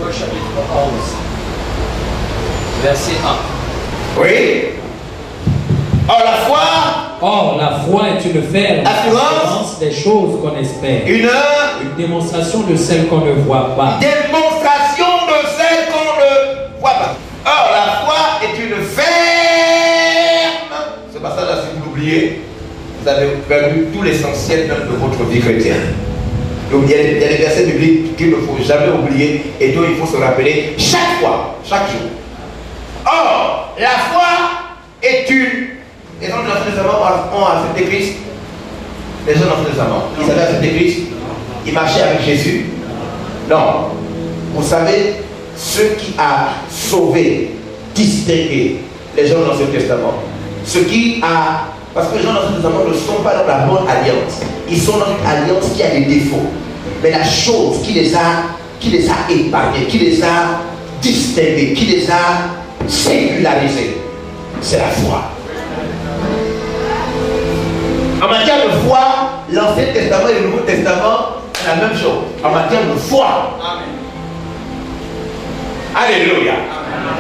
Hébreux chapitre 11, verset 1. Oui. Or, la foi est une ferme assurance des choses qu'on espère. Une démonstration de celles qu'on ne voit pas. Démonstration de celles qu'on ne voit pas. Or, la foi est une ferme. Ce passage-là, si vous l'oubliez, vous avez perdu tout l'essentiel même de votre vie chrétienne. Donc, il y a des versets bibliques qu'il ne faut jamais oublier et dont il faut se rappeler chaque fois, chaque jour. Or, la foi est une. Les gens de l'Ancien Testament ont accepté Christ. Les gens de l'Ancien Testament, ils avaient accepté Christ. Ils marchaient avec Jésus. Non. Vous savez, ce qui a sauvé, distingué les gens de l'Ancien Testament, ce qui a. Parce que les gens de l'Ancien Testament ne sont pas dans la bonne alliance. Ils sont dans une alliance qui a des défauts. Mais la chose qui les a épargnés, qui les a distingués, qui les a singularisés, c'est la foi. En matière de foi, l'Ancien Testament et le Nouveau Testament, c'est la même chose. En matière de foi. Amen. Alléluia. Amen.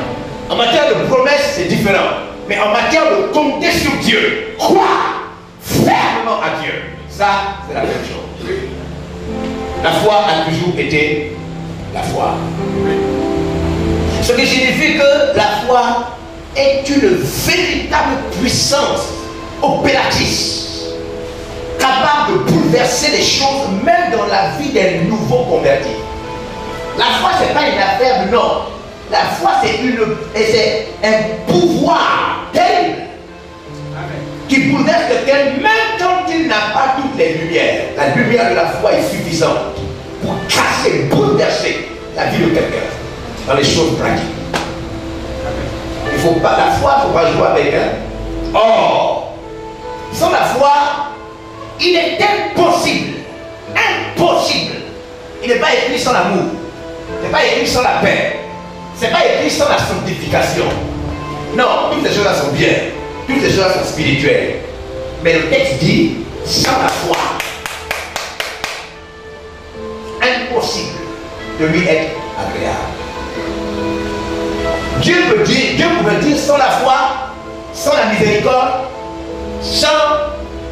En matière de promesse, c'est différent. Mais en matière de compter sur Dieu, croire fermement à Dieu, ça, c'est la même chose. La foi a toujours été la foi. Ce qui signifie que la foi est une véritable puissance opératrice, capable de bouleverser les choses, même dans la vie des nouveaux convertis. La foi, ce n'est pas une affaire, non. La foi, c'est un pouvoir tel qui bouleverse quelqu'un, même quand il n'a pas toutes les lumières. La lumière de la foi est suffisante pour casser, bouleverser la vie de quelqu'un dans les choses pratiques. Il faut pas, la foi, il ne faut pas jouer avec elle. Or, sans la foi, il est impossible, il n'est pas écrit sans l'amour, il n'est pas écrit sans la paix, ce n'est pas écrit sans la sanctification. Non, toutes ces choses-là sont bien, toutes ces choses-là sont spirituelles. Mais le texte dit, sans la foi, impossible de lui être agréable. Dieu pouvait dire sans la foi, sans la miséricorde, sans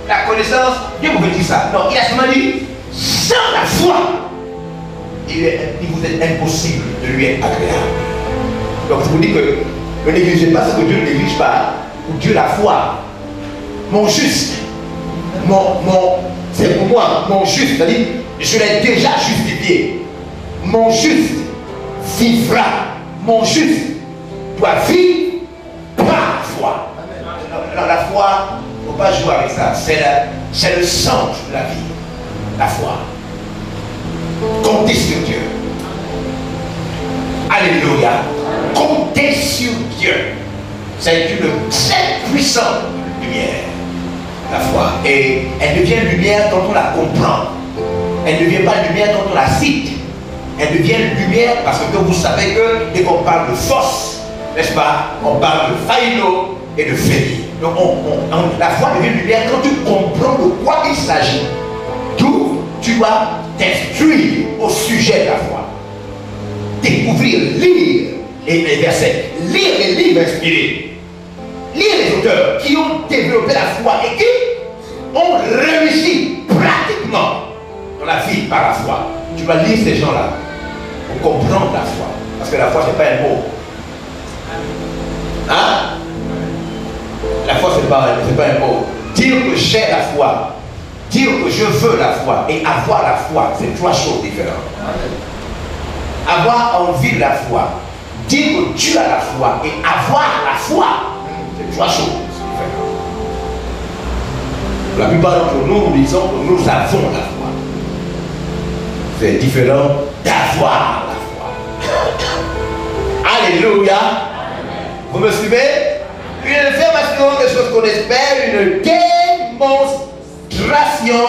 la connaissance, Dieu pouvait dire ça. Non, il a seulement dit, sans la foi, il vous est impossible de lui être agréable. Donc je vous dis que ne négligez pas ce que Dieu ne néglige pas. Pour Dieu la foi, mon juste, c'est pour moi, mon juste, c'est-à-dire, je l'ai déjà justifié. Mon juste vivra, mon juste doit vivre par la foi. Alors, la foi, il ne faut pas jouer avec ça. C'est le centre de la vie. La foi. Comptez sur Dieu. Alléluia. Comptez sur Dieu. C'est une très puissante lumière. La foi. Et elle devient lumière quand on la comprend. Elle ne devient pas lumière quand on la cite. Elle devient lumière parce que vous savez que dès qu'on parle de force, n'est-ce pas, on parle de faillo et de failli. Donc la foi devient lumière quand tu comprends de quoi il s'agit. D'où tu dois t'instruire au sujet de la foi. Découvrir, lire les versets, lire les livres inspirés, lire les auteurs qui ont développé la foi et qui ont réussi pratiquement dans la vie par la foi. Tu vas lire ces gens-là pour comprendre la foi. Parce que la foi, ce n'est pas un mot. Hein? La foi, ce n'est pas un mot. Dire que j'ai la foi, dire que je veux la foi et avoir la foi, c'est trois choses différentes. Avoir envie de la foi, dire que tu as la foi et avoir la foi, c'est trois choses différentes. La plupart d'entre nous, nous disons que nous avons la foi. C'est différent d'avoir la foi. Alléluia. Vous me suivez? Une affirmation de choses qu'on espère, une démonstration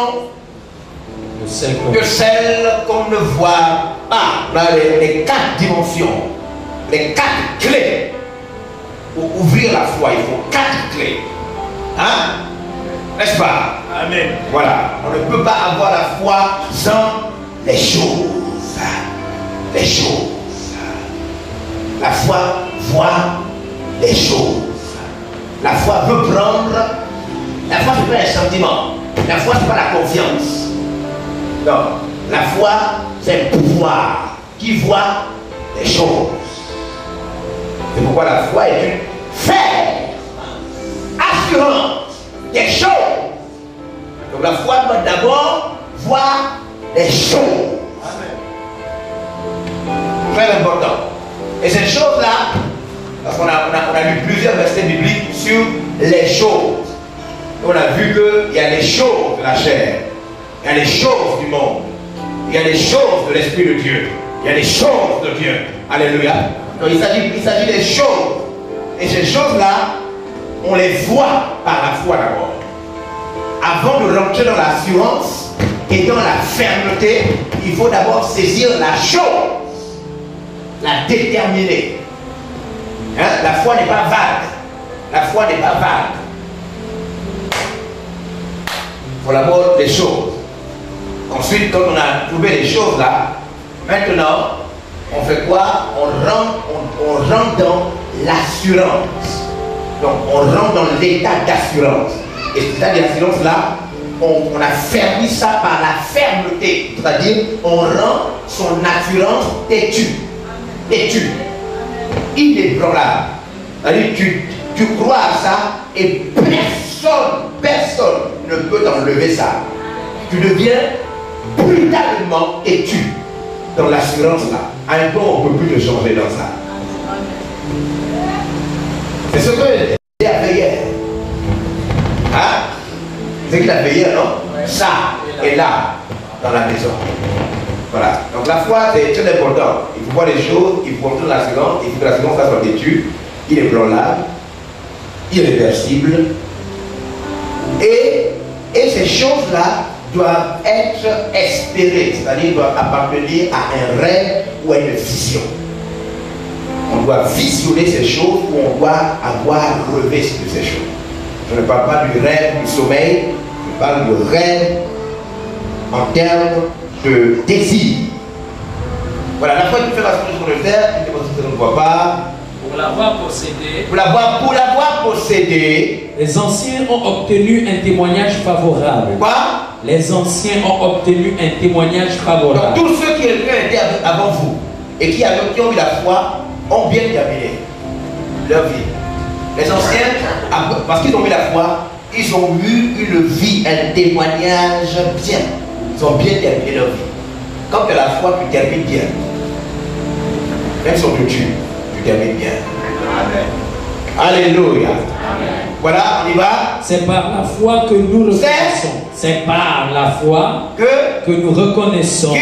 de celles qu'on ne voit pas. On a les quatre dimensions, les quatre clés. Pour ouvrir la foi, il faut quatre clés. Hein? N'est-ce pas? Amen. Voilà. On ne peut pas avoir la foi sans les choses. Les choses. un pouvoir qui voit les choses. C'est pourquoi la foi est une ferme assurance des choses. Donc la foi doit d'abord voir les choses. Très important. Et cette chose-là, parce qu'on a lu plusieurs versets bibliques sur les choses. On a vu qu'il y a les choses de la chair, il y a les choses du monde, il y a les choses de l'Esprit de Dieu, il y a les choses de Dieu. Alléluia. Donc il s'agit des choses. Et ces choses-là, on les voit par la foi d'abord. Avant de rentrer dans l'assurance et dans la fermeté, il faut d'abord saisir la chose, la déterminer. Hein? La foi n'est pas vague. La foi n'est pas vague. Il faut d'abord les choses. Ensuite, quand on a trouvé les choses là, maintenant, on fait quoi? On rentre dans l'assurance. Donc, on rentre dans l'état d'assurance. Et cet état d'assurance là, on a fermé ça par la fermeté. C'est-à-dire, on rend son assurance têtue. Têtue. Inébranlable. C'est-à-dire, tu crois à ça et personne ne peut t'enlever ça. Tu deviens brutalement têtu dans l'assurance là. À un point, on ne peut plus te changer dans ça. C'est ce que j'ai a fait hier. Hein? C'est qu'il a fait hier, non? Ça est là, dans la maison. Voilà. Donc la foi, c'est très important. Il faut voir les choses, il faut montrer l'assurance, il faut que l'assurance soit têtue, inébranlable, irréversible. Et ces choses-là doivent être espérées, c'est-à-dire doivent appartenir à un rêve ou à une vision. On doit visionner ces choses ou on doit avoir relevé de ces choses. Je ne parle pas du rêve, du sommeil, je parle du rêve en termes de désir. Voilà, la foi qui fait la chose qu'on veut faire, une démonstration qu'on ne voit pas. Pour l'avoir possédé, Pour l'avoir possédé, les anciens ont obtenu un témoignage favorable. quoi? Les anciens ont obtenu un témoignage favorable. Donc tous ceux qui ont été avant vous et qui ont eu la foi ont bien terminé leur vie. Les anciens, parce qu'ils ont eu la foi, ils ont eu une vie, un témoignage bien. Ils ont bien terminé leur vie. Quand tu as la foi, tu termines bien. Même si on te tue, tu termines bien. Amen. Alléluia. Amen. Voilà, on y va. C'est par la foi que nous reconnaissons. C'est par la foi que nous reconnaissons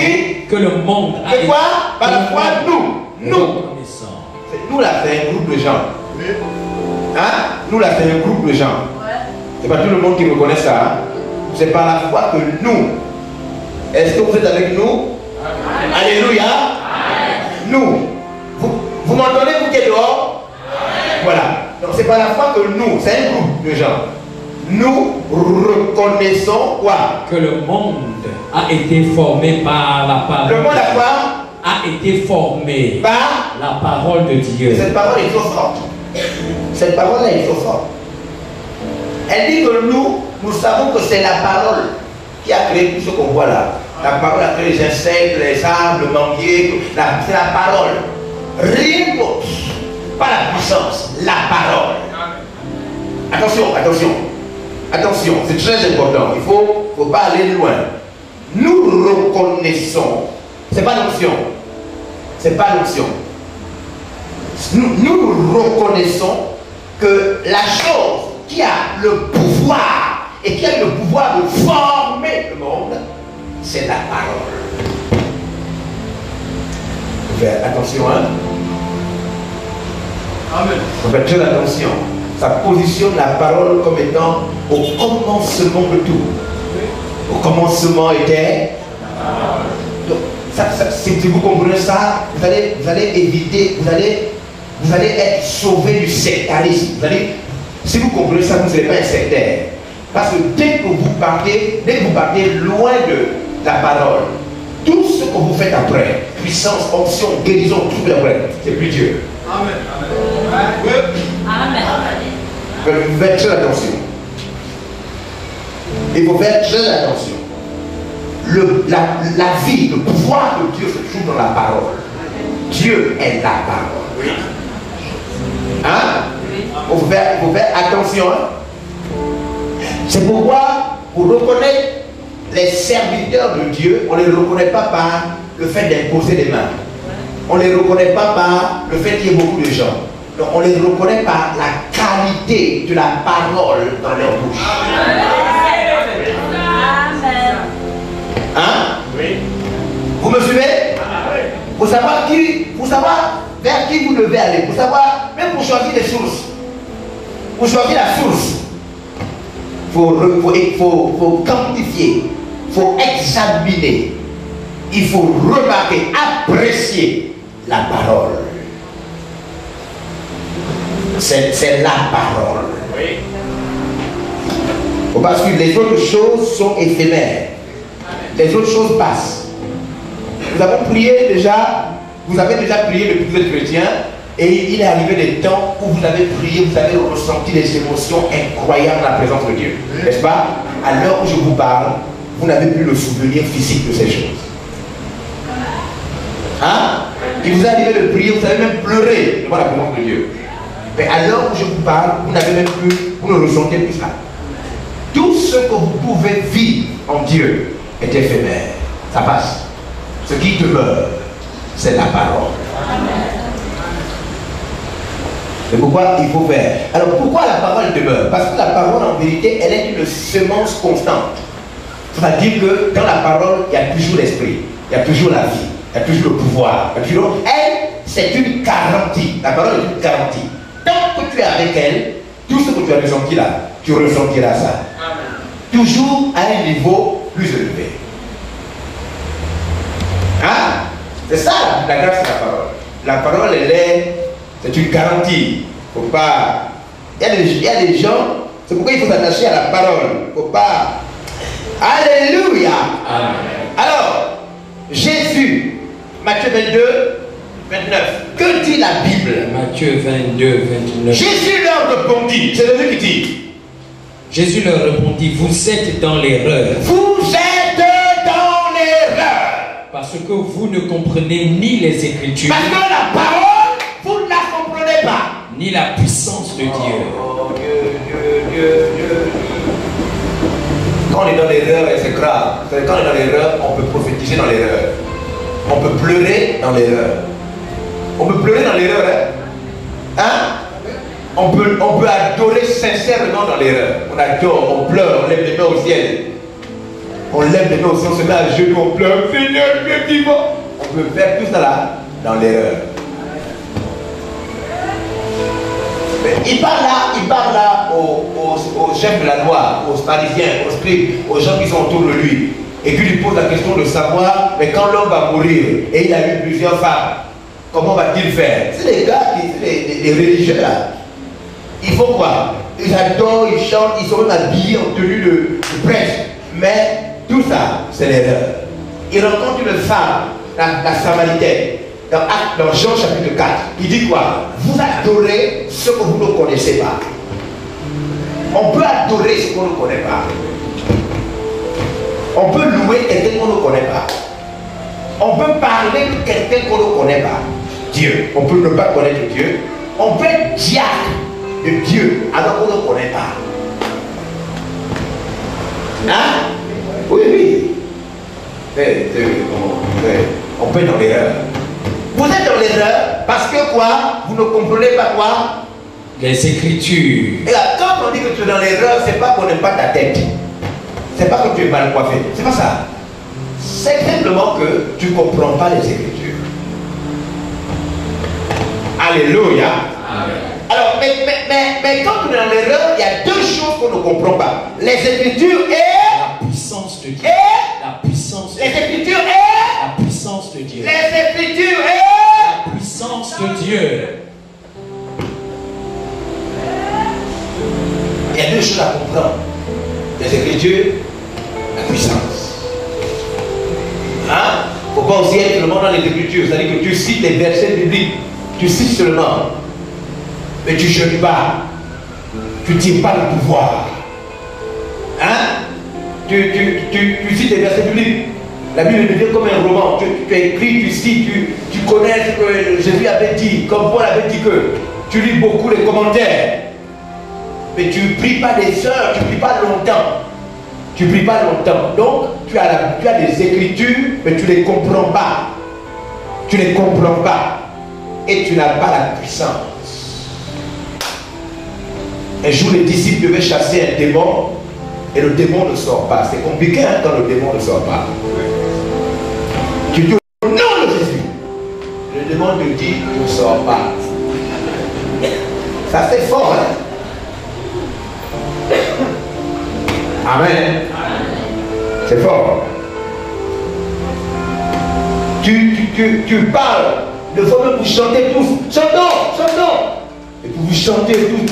que le monde a été. C'est quoi? Par la foi, nous. Nous là, c'est un groupe de gens. Hein? Nous là, c'est un groupe de gens. C'est pas tout le monde qui reconnaît ça. Hein? C'est par la foi que nous. Est-ce que vous êtes avec nous? Amen. Alléluia. Amen. Nous. Vous m'entendez, vous qui êtes dehors? Amen. Voilà. Donc c'est par la foi que nous, c'est un groupe de gens. Nous reconnaissons quoi? Que le monde a été formé par la parole. Le monde a quoi? A été formé par la parole de Dieu. Cette parole est trop forte. Cette parole-là est trop forte. Elle dit que nous savons que c'est la parole qui a créé tout ce qu'on voit là. La parole a créé les insectes, les arbres, le manguier. C'est la parole. Rien d'autre. Pas la puissance, la parole. Attention, c'est très important. Il ne faut pas aller loin. Nous reconnaissons. C'est pas l'option. C'est pas l'option. Nous reconnaissons que la chose qui a le pouvoir et qui a le pouvoir de former le monde, c'est la parole. Faites attention, hein? Amen. Faites très attention. Ça positionne la parole comme étant au commencement de tout. Au commencement était. Donc, si vous comprenez ça, vous allez éviter, vous allez être sauvé du sectarisme. Si vous comprenez ça, vous ne serez pas un sectaire. Parce que dès que vous partez loin de la parole, tout ce que vous faites après, puissance, onction, guérison, tout après, c'est plus Dieu. Amen. Amen. Vous faites très attention. Il faut faire très attention. la vie, le pouvoir de Dieu se trouve dans la parole. Dieu est la parole. Hein? Il faut faire attention. Hein? C'est pourquoi, pour reconnaître les serviteurs de Dieu, on ne les reconnaît pas par le fait d'imposer les mains. On ne les reconnaît pas par le fait qu'il y ait beaucoup de gens. Donc on les reconnaît par la qualité de la parole dans leur bouche. Hein? Oui. Vous me suivez? Pour savoir vers qui vous devez aller, pour savoir, même pour choisir les sources. Pour choisir la source, il faut quantifier, il faut examiner, il faut remarquer, apprécier la parole. C'est la parole. Oui. Parce que les autres choses sont éphémères. Les autres choses passent. Nous avons prié déjà, vous avez déjà prié depuis que vous êtes chrétien, et il est arrivé des temps où vous avez prié, vous avez ressenti des émotions incroyables dans la présence de Dieu. N'est-ce pas? À l'heure où je vous parle, vous n'avez plus le souvenir physique de ces choses. Hein? Il vous est arrivé de prier, vous avez même pleuré devant la présence de Dieu. Mais à l'heure où je vous parle, vous n'avez même plus, vous ne ressentez plus ça. Tout ce que vous pouvez vivre en Dieu est éphémère. Ça passe. Ce qui demeure, c'est la parole. C'est pourquoi il faut faire. Alors pourquoi la parole demeure? Parce que la parole en vérité, elle est une semence constante. C'est-à-dire que dans la parole, il y a toujours l'esprit, il y a toujours la vie, il y a toujours le pouvoir. Elle, c'est une garantie. La parole est une garantie. Tant que tu es avec elle, tout ce que tu as ressenti là, tu ressentiras ça. Amen. Toujours à un niveau plus élevé. Hein? C'est ça la grâce de la parole. La parole, c'est une garantie. Faut pas. Il y a des gens, c'est pourquoi il faut s'attacher à la parole. Faut pas. Alléluia. Amen. Alors, Jésus, Matthieu 22, 29. Que dit la Bible? Matthieu 22, 29. Jésus leur répondit. C'est lui qui dit. Jésus leur répondit, vous êtes dans l'erreur. Vous êtes dans l'erreur. Parce que vous ne comprenez ni les Écritures. Parce que la parole, vous ne la comprenez pas. Ni la puissance de Dieu. Oh, Dieu. Quand on est dans l'erreur, c'est grave. Quand on est dans l'erreur, on peut prophétiser dans l'erreur. On peut pleurer dans l'erreur. On peut pleurer dans l'erreur, hein? On peut adorer sincèrement dans l'erreur. On adore, on pleure, on lève les mains au ciel. On lève les mains au ciel, on se met à genoux, on pleure. Seigneur, Dieu qui va. On peut faire tout ça là dans l'erreur. Il parle là aux chefs de la loi, aux pharisiens, aux scribes, aux gens qui sont autour de lui. Et puis il lui pose la question de savoir, mais quand l'homme va mourir, et il a eu plusieurs femmes, comment va-t-il faire? C'est les gars, les religieux là. Ils font quoi? Ils adorent, ils chantent, ils sont même habillés en tenue de prêtre. Mais tout ça, c'est l'erreur. Il rencontre une femme, la Samaritaine, dans Jean chapitre 4. Il dit quoi? Vous adorez ce que vous ne connaissez pas. On peut adorer ce qu'on ne connaît pas. On peut louer quelqu'un qu'on ne connaît pas. On peut parler de quelqu'un qu'on ne connaît pas. Dieu. On peut ne pas connaître Dieu. On peut être diacre de Dieu alors qu'on ne connaît pas. Hein? Oui. On peut être dans l'erreur. Vous êtes dans l'erreur parce que quoi? Vous ne comprenez pas quoi? Les Écritures. Et là, quand on dit que tu es dans l'erreur, c'est pas qu'on n'aime pas ta tête. C'est pas que tu es mal coiffé. C'est pas ça. C'est simplement que tu ne comprends pas les Écritures. Alléluia. Amen. Alors, mais quand on est dans l'erreur, il y a deux choses qu'on ne comprend pas. Les Écritures et la puissance de Dieu. Et la puissance de les Écritures et la puissance de Dieu. Les Écritures et la puissance de Dieu. Il y a deux choses à comprendre. Les Écritures, la puissance. Hein? Il ne faut pas aussi être seulement dans les Écritures. C'est-à-dire que tu cites les versets bibliques. Tu cites seulement. Mais tu ne jeûnes pas. Tu ne tiens pas le pouvoir. Hein? Tu cites les versets bibliques. La Bible devient comme un roman. Tu écris, tu cites, tu connais ce que Jésus avait dit, comme Paul avait dit que tu lis beaucoup les commentaires. Mais tu ne pries pas des heures, tu ne pries pas longtemps. Tu ne pries pas longtemps. Donc, tu as des écritures, mais tu ne les comprends pas. Tu ne les comprends pas. Et tu n'as pas la puissance. Un jour, les disciples devaient chasser un démon et le démon ne sort pas. C'est compliqué hein, quand le démon ne sort pas. Tu dis au nom de Jésus. Le démon te dit ne sors pas. Ça c'est fort. Hein? Amen. C'est fort. Tu parles. Le fois même vous chantez tous. Chantons, chantons. Et puis vous chantez tous.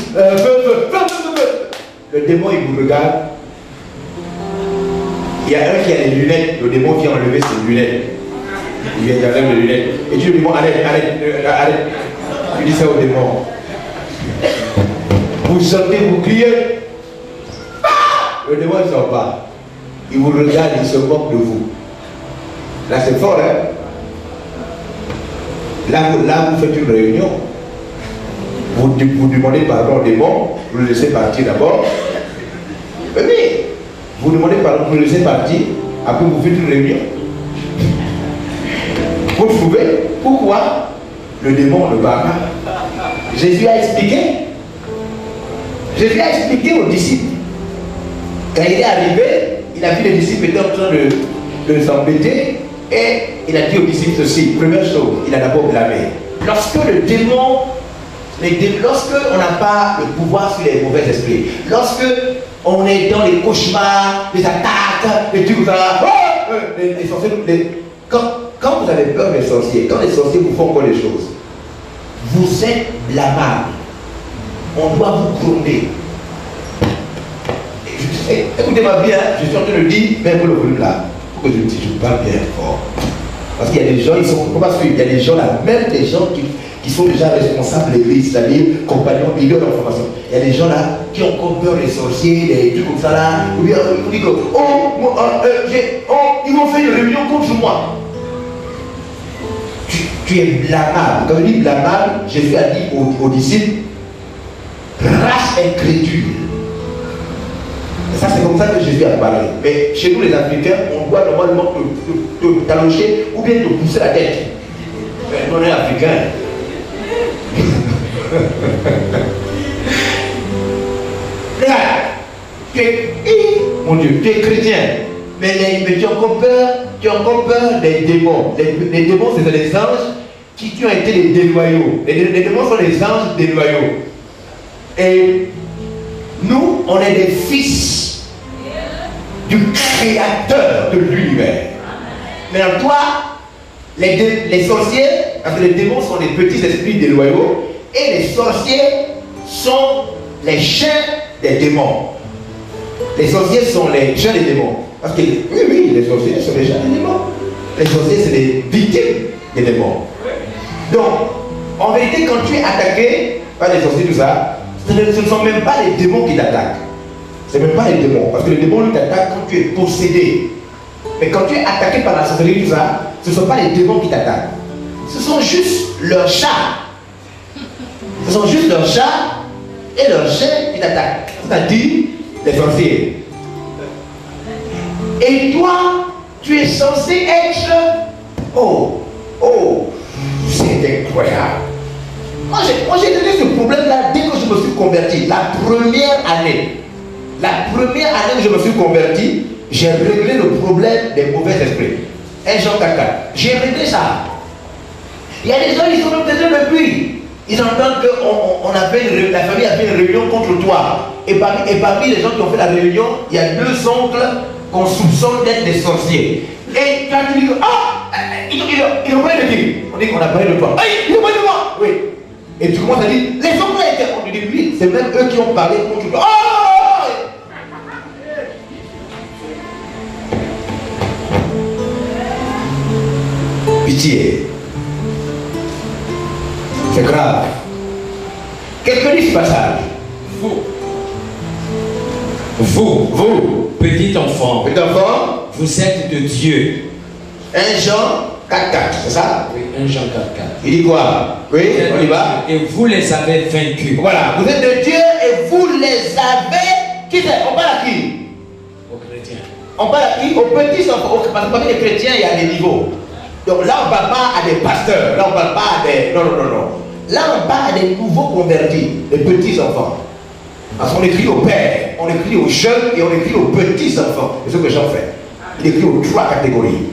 Le démon il vous regarde. Il y a un qui a les lunettes. Le démon vient enlever ses lunettes. Il vient enlever les lunettes. Et tu lui dis, arrête, arrête. Tu dis ça au démon. Vous chantez, vous criez. Le démon ne sort pas. Il vous regarde, il se moque de vous. Là c'est fort, hein? Là vous faites une réunion. Vous demandez pardon au démon, vous le laissez partir d'abord. Mais vous demandez pardon, vous le laissez partir, après vous faites une réunion. Vous trouvez pourquoi le démon ne parle pas? Jésus a expliqué. Jésus a expliqué aux disciples. Quand il est arrivé, il a vu les disciples étaient en train de s'embêter et il a dit aux disciples ceci. Première chose, il a d'abord blâmé. Lorsque le démon, lorsque on n'a pas le pouvoir sur les mauvais esprits, lorsque on est dans les cauchemars, les attaques, les trucs comme ça, les sorciers, quand vous avez peur des sorciers, quand les sorciers vous font encore des choses, vous êtes blâmable. On doit vous gronder. Écoutez-moi bien, je suis en train de dire, mais vous le volume là, pour que je me dise, je parle bien fort. Parce qu'il y a des gens, ils sont, parce qu'il y a des gens là, même des gens qui sont déjà responsables de l'église, c'est-à-dire compagnons, leaders d'information. Il y a des gens là qui ont encore peur des sorciers, des trucs comme ça là, ou bien ils disent que, ils m'ont fait une réunion contre moi. Tu es blâmable. Quand je dis blâmable, Jésus a dit aux disciples, race incrédule. Ça, c'est comme ça que Jésus a parlé. Mais chez nous, les Africains, on doit normalement te talocher ou bien te pousser la tête. Mais on est Africains. Regarde, mon Dieu, tu es chrétien. Mais tu as encore peur des démons. Les démons, c'est des anges qui ont été des déloyaux. Les démons sont des anges déloyaux. Et nous, on est des fils du créateur de l'univers. Mais en toi, les sorciers, parce que les démons sont des petits esprits déloyaux, et les sorciers sont les chiens des démons. Les sorciers sont les chiens des démons. Parce que, oui, les sorciers sont les chiens des démons. Les sorciers, c'est les victimes des démons. Donc, en vérité, quand tu es attaqué par les sorciers, tout ça, ce ne sont même pas les démons qui t'attaquent. Ce n'est même pas les démons. Parce que les démons t'attaquent quand tu es possédé. Mais quand tu es attaqué par la sorcellerie, tout ça, ce ne sont pas les démons qui t'attaquent. Ce sont juste leurs chats. Ce sont juste leurs chats et leurs chiens qui t'attaquent. C'est-à-dire les sorciers. Et toi, tu es censé être... c'est incroyable. Moi j'ai donné ce problème-là dès que je me suis converti. La première année où je me suis converti, j'ai réglé le problème des mauvais esprits. Un Jean 4. J'ai réglé ça. Il y a des gens qui sont même depuis. Ils entendent que la famille a fait une réunion contre toi. Et parmi les gens qui ont fait la réunion, il y a 2 oncles qu'on soupçonne d'être des sorciers. Et quand tu dis que, ils ont parlé de qui? On dit qu'on a parlé de toi. Ils ont parlé de moi. Oui. Et tu commences à dire, les oncles étaient. On dit, oui, c'est même eux qui ont parlé contre toi. Pitié. C'est grave. Qu'est-ce que dit ce passage? Vous, petit enfant, vous êtes de Dieu. 1 Jean 4,4, c'est ça? Oui, 1 Jean 4,4. Il dit quoi? Oui, on y va. Et vous les avez vaincus. Voilà, vous êtes de Dieu et vous les avez. Qui c'est? On parle à qui? Aux chrétiens. On parle à qui? Aux petits enfants. Parce que parmi les chrétiens, il y a des niveaux. Donc là, on ne parle pas à des pasteurs. Là, on ne parle pas à des. Non, non, non, non. Là, on parle à des nouveaux convertis, des petits enfants. Parce qu'on écrit aux pères, on écrit aux jeunes et on écrit aux petits enfants. C'est ce que Jean fait. Il écrit aux 3 catégories.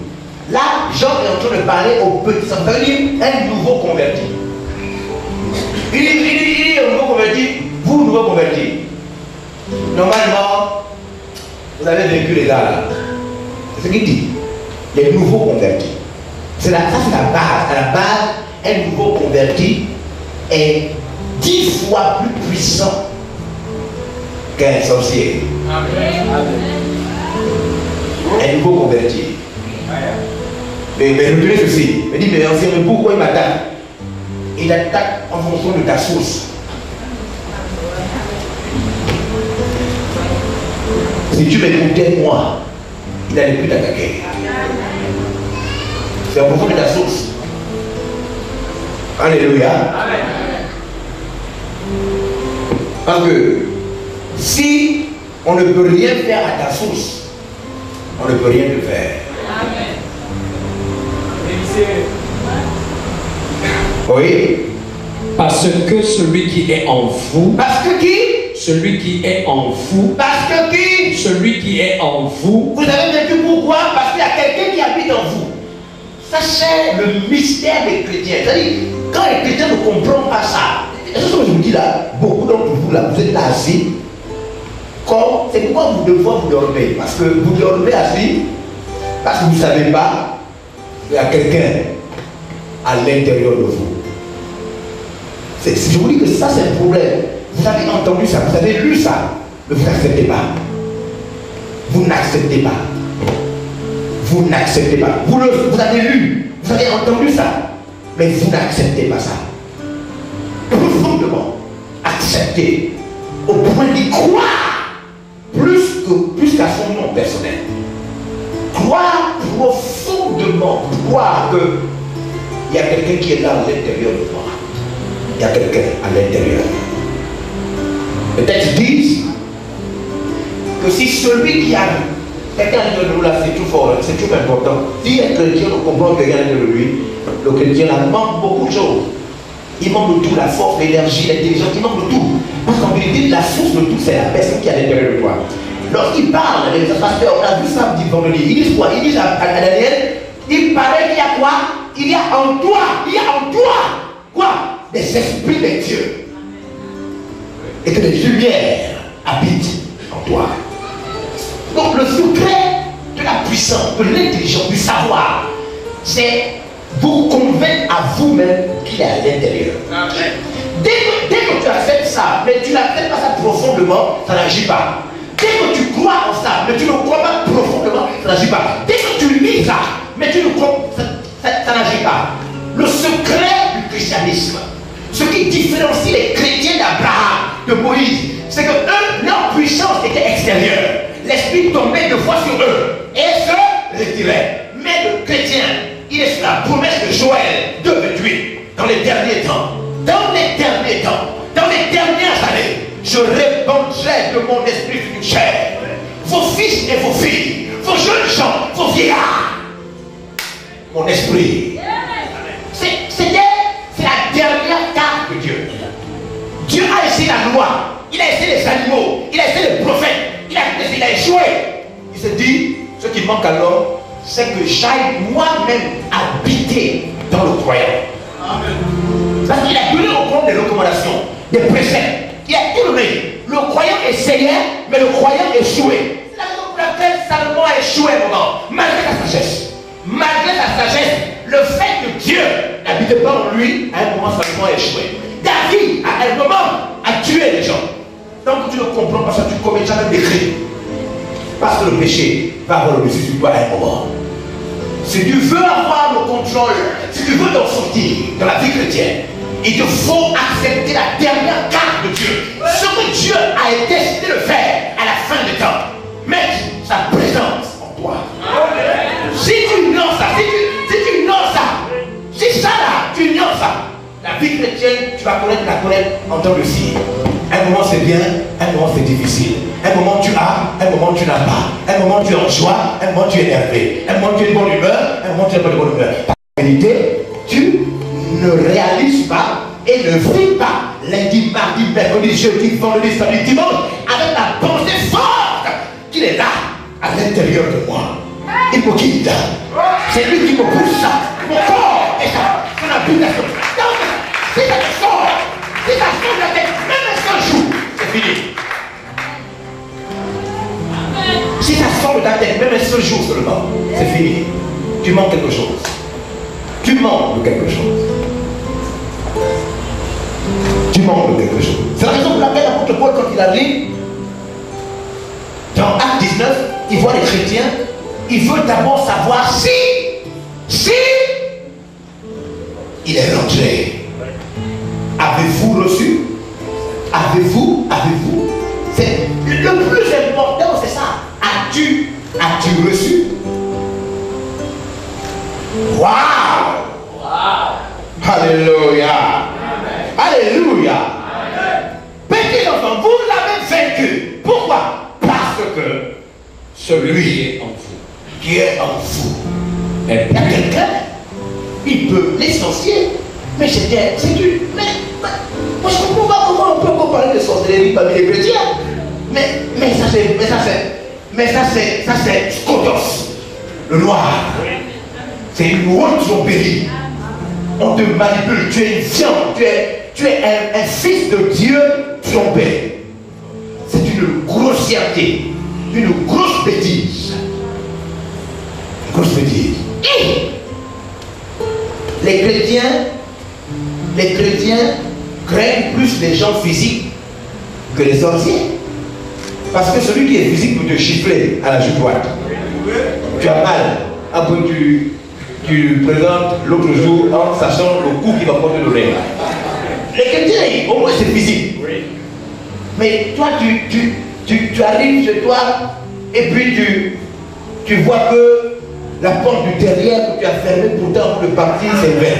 Là, Jean est en train de parler aux petits enfants. Ça veut dire un nouveau converti. Il dit un nouveau converti, vous, nouveau converti. Normalement, vous avez vécu les gars là. C'est ce qu'il dit. Les nouveaux convertis. Ça, c'est la base. À la base, un nouveau converti est 10 fois plus puissant qu'un sorcier. Un nouveau converti. Mais retenez ceci. Il dit, mais ancien, pourquoi il m'attaque? Il attaque en fonction de ta source. Si tu m'écoutais moi, il n'allait plus t'attaquer. C'est en fonction de ta source. Alléluia. Parce que si on ne peut rien faire à ta source, on ne peut rien te faire. Oui. Parce que celui qui est en vous. Parce que qui? Celui qui est en vous. Parce que qui? Celui qui est en vous. Vous avez vécu pourquoi? Parce qu'il y a quelqu'un qui habite en vous. Sachez le mystère des chrétiens. C'est-à-dire, quand les chrétiens ne comprennent pas ça, c'est ce que je vous dis là, beaucoup d'entre vous là, vous êtes là assis. C'est pourquoi vous devez vous dormir. Parce que vous dormez assis, parce que vous ne savez pas qu'il y a quelqu'un à l'intérieur de vous. Je vous dis que ça c'est le problème. Vous avez entendu ça, vous avez lu ça, mais vous n'acceptez pas. Vous n'acceptez pas. Vous n'acceptez pas. Vous avez lu, vous avez entendu ça, mais vous n'acceptez pas ça. Profondément accepter au point d'y croire plus qu'à son nom personnel. Croire profondément, croire qu'il y a quelqu'un qui est là à l'intérieur de moi. Il y a quelqu'un à l'intérieur. Les textes disent que si celui qui a quelqu'un de nous là, c'est tout fort, c'est tout important. Si un chrétien ne comprend que rien de lui, le chrétien là manque beaucoup de choses. Il manque de tout, la force, l'énergie, l'intelligence, il manque de tout. Parce qu'en vérité, la source de tout, c'est la personne qui est à l'intérieur de toi. Lorsqu'il parle, les pasteurs, on a vu ça vendredi, ils disent quoi? Ils disent à Daniel, il paraît qu'il y a quoi? Il y a en toi, quoi? Des esprits de Dieu. Et que les lumières habitent en toi. Donc le secret de la puissance, de l'intelligence, du savoir, c'est vous convaincre à vous-même qu'il est à l'intérieur. Dès que tu acceptes ça, mais tu n'acceptes pas ça profondément, ça n'agit pas. Dès que tu crois en ça, mais tu ne crois pas profondément, ça n'agit pas. Dès que tu lis ça, mais tu ne crois ça n'agit pas. Le secret du christianisme, ce qui différencie les chrétiens d'Abraham, de Moïse, c'est que eux, leur puissance était extérieure. L'esprit tombait de fois sur eux et se retirait. Mais le chrétien, il est sur la promesse de Joël 2:28. Dans les derniers temps, dans les dernières années, je répandrai de mon esprit sur une chair. Vos fils et vos filles, vos jeunes gens, vos vieillards. Mon esprit. C'est la dernière carte de Dieu. Dieu a essayé la loi, il a essayé les animaux, il a essayé les prophètes, il a échoué. Il s'est dit, ce qui manque alors, c'est que j'aille moi-même habiter dans le croyant. Parce qu'il a donné au compte des recommandations, des préceptes. Il a tout donné. Le croyant essayait, mais le croyant échouait. C'est la raison pour laquelle Salomon a échoué un moment, malgré sa sagesse. Malgré sa sagesse, le fait que Dieu n'habitait pas en lui, à un moment Salomon a échoué. David, à un moment, a tué les gens. Donc tu ne comprends pas ça, tu commets jamais des crimes. Parce que le péché va avoir le dessus sur toi à un moment. Si tu veux avoir le contrôle, si tu veux t'en sortir dans la vie chrétienne, il te faut accepter la dernière carte de Dieu. Ce que Dieu a décidé de faire à la fin des temps. Mettre sa présence en toi. Si tu ignores ça, si tu la vie chrétienne, tu vas connaître en temps de cire. Un moment c'est bien, un moment c'est difficile. Un moment tu as, un moment tu n'as pas. Un moment tu es en joie, un moment tu es énervé. Un moment tu es de bonne humeur, un moment tu n'es pas de bonne humeur. En réalité, tu ne réalises pas et ne vis pas lundi, mardi, mercredi, jeudi, vendredi, samedi, dimanche avec la pensée forte qu'il est là à l'intérieur de moi. Il me guide. C'est lui qui me pousse. Mon corps et son habitation. Donc, si ça sort de la tête, même un seul jour, c'est fini. Si ça sort de ta tête, même un seul jour seulement, c'est fini. Tu manques quelque chose. Tu manques de quelque chose. Tu manques de quelque chose. C'est la raison pour laquelle l'apôtre Paul, quand il arrive, dans Acte 19, il voit les chrétiens, il veut d'abord savoir si il est rentré. Avez-vous reçu? Avez-vous? C'est le plus important, c'est ça. As-tu reçu? Waouh! Alléluia! Alléluia! Petit enfant, vous l'avez vaincu. Pourquoi? Parce que celui qui est en vous. Il y a quelqu'un, il peut l'essentiel, mais c'est du. Mais moi je comprends pas comment on peut comparer de sorcellerie parmi les chrétiens. Mais ça c'est Scotos, le noir. C'est une honte tromperie. On te manipule, tu es une viande, tu es un fils de Dieu trompé. C'est une grossièreté, une grosse bêtise. Une grosse bêtise. Les chrétiens craignent plus les gens physiques que les sorciers. Parce que celui qui est physique peut te chiffrer à la joue droite. Tu as mal. Après tu présentes l'autre jour en sachant le coup qui va porter l'oreille. Les chrétiens, au moins c'est physique. Mais toi, tu arrives chez toi et puis tu vois que la porte du derrière que tu as fermée pourtant pour le partir, c'est ouvert.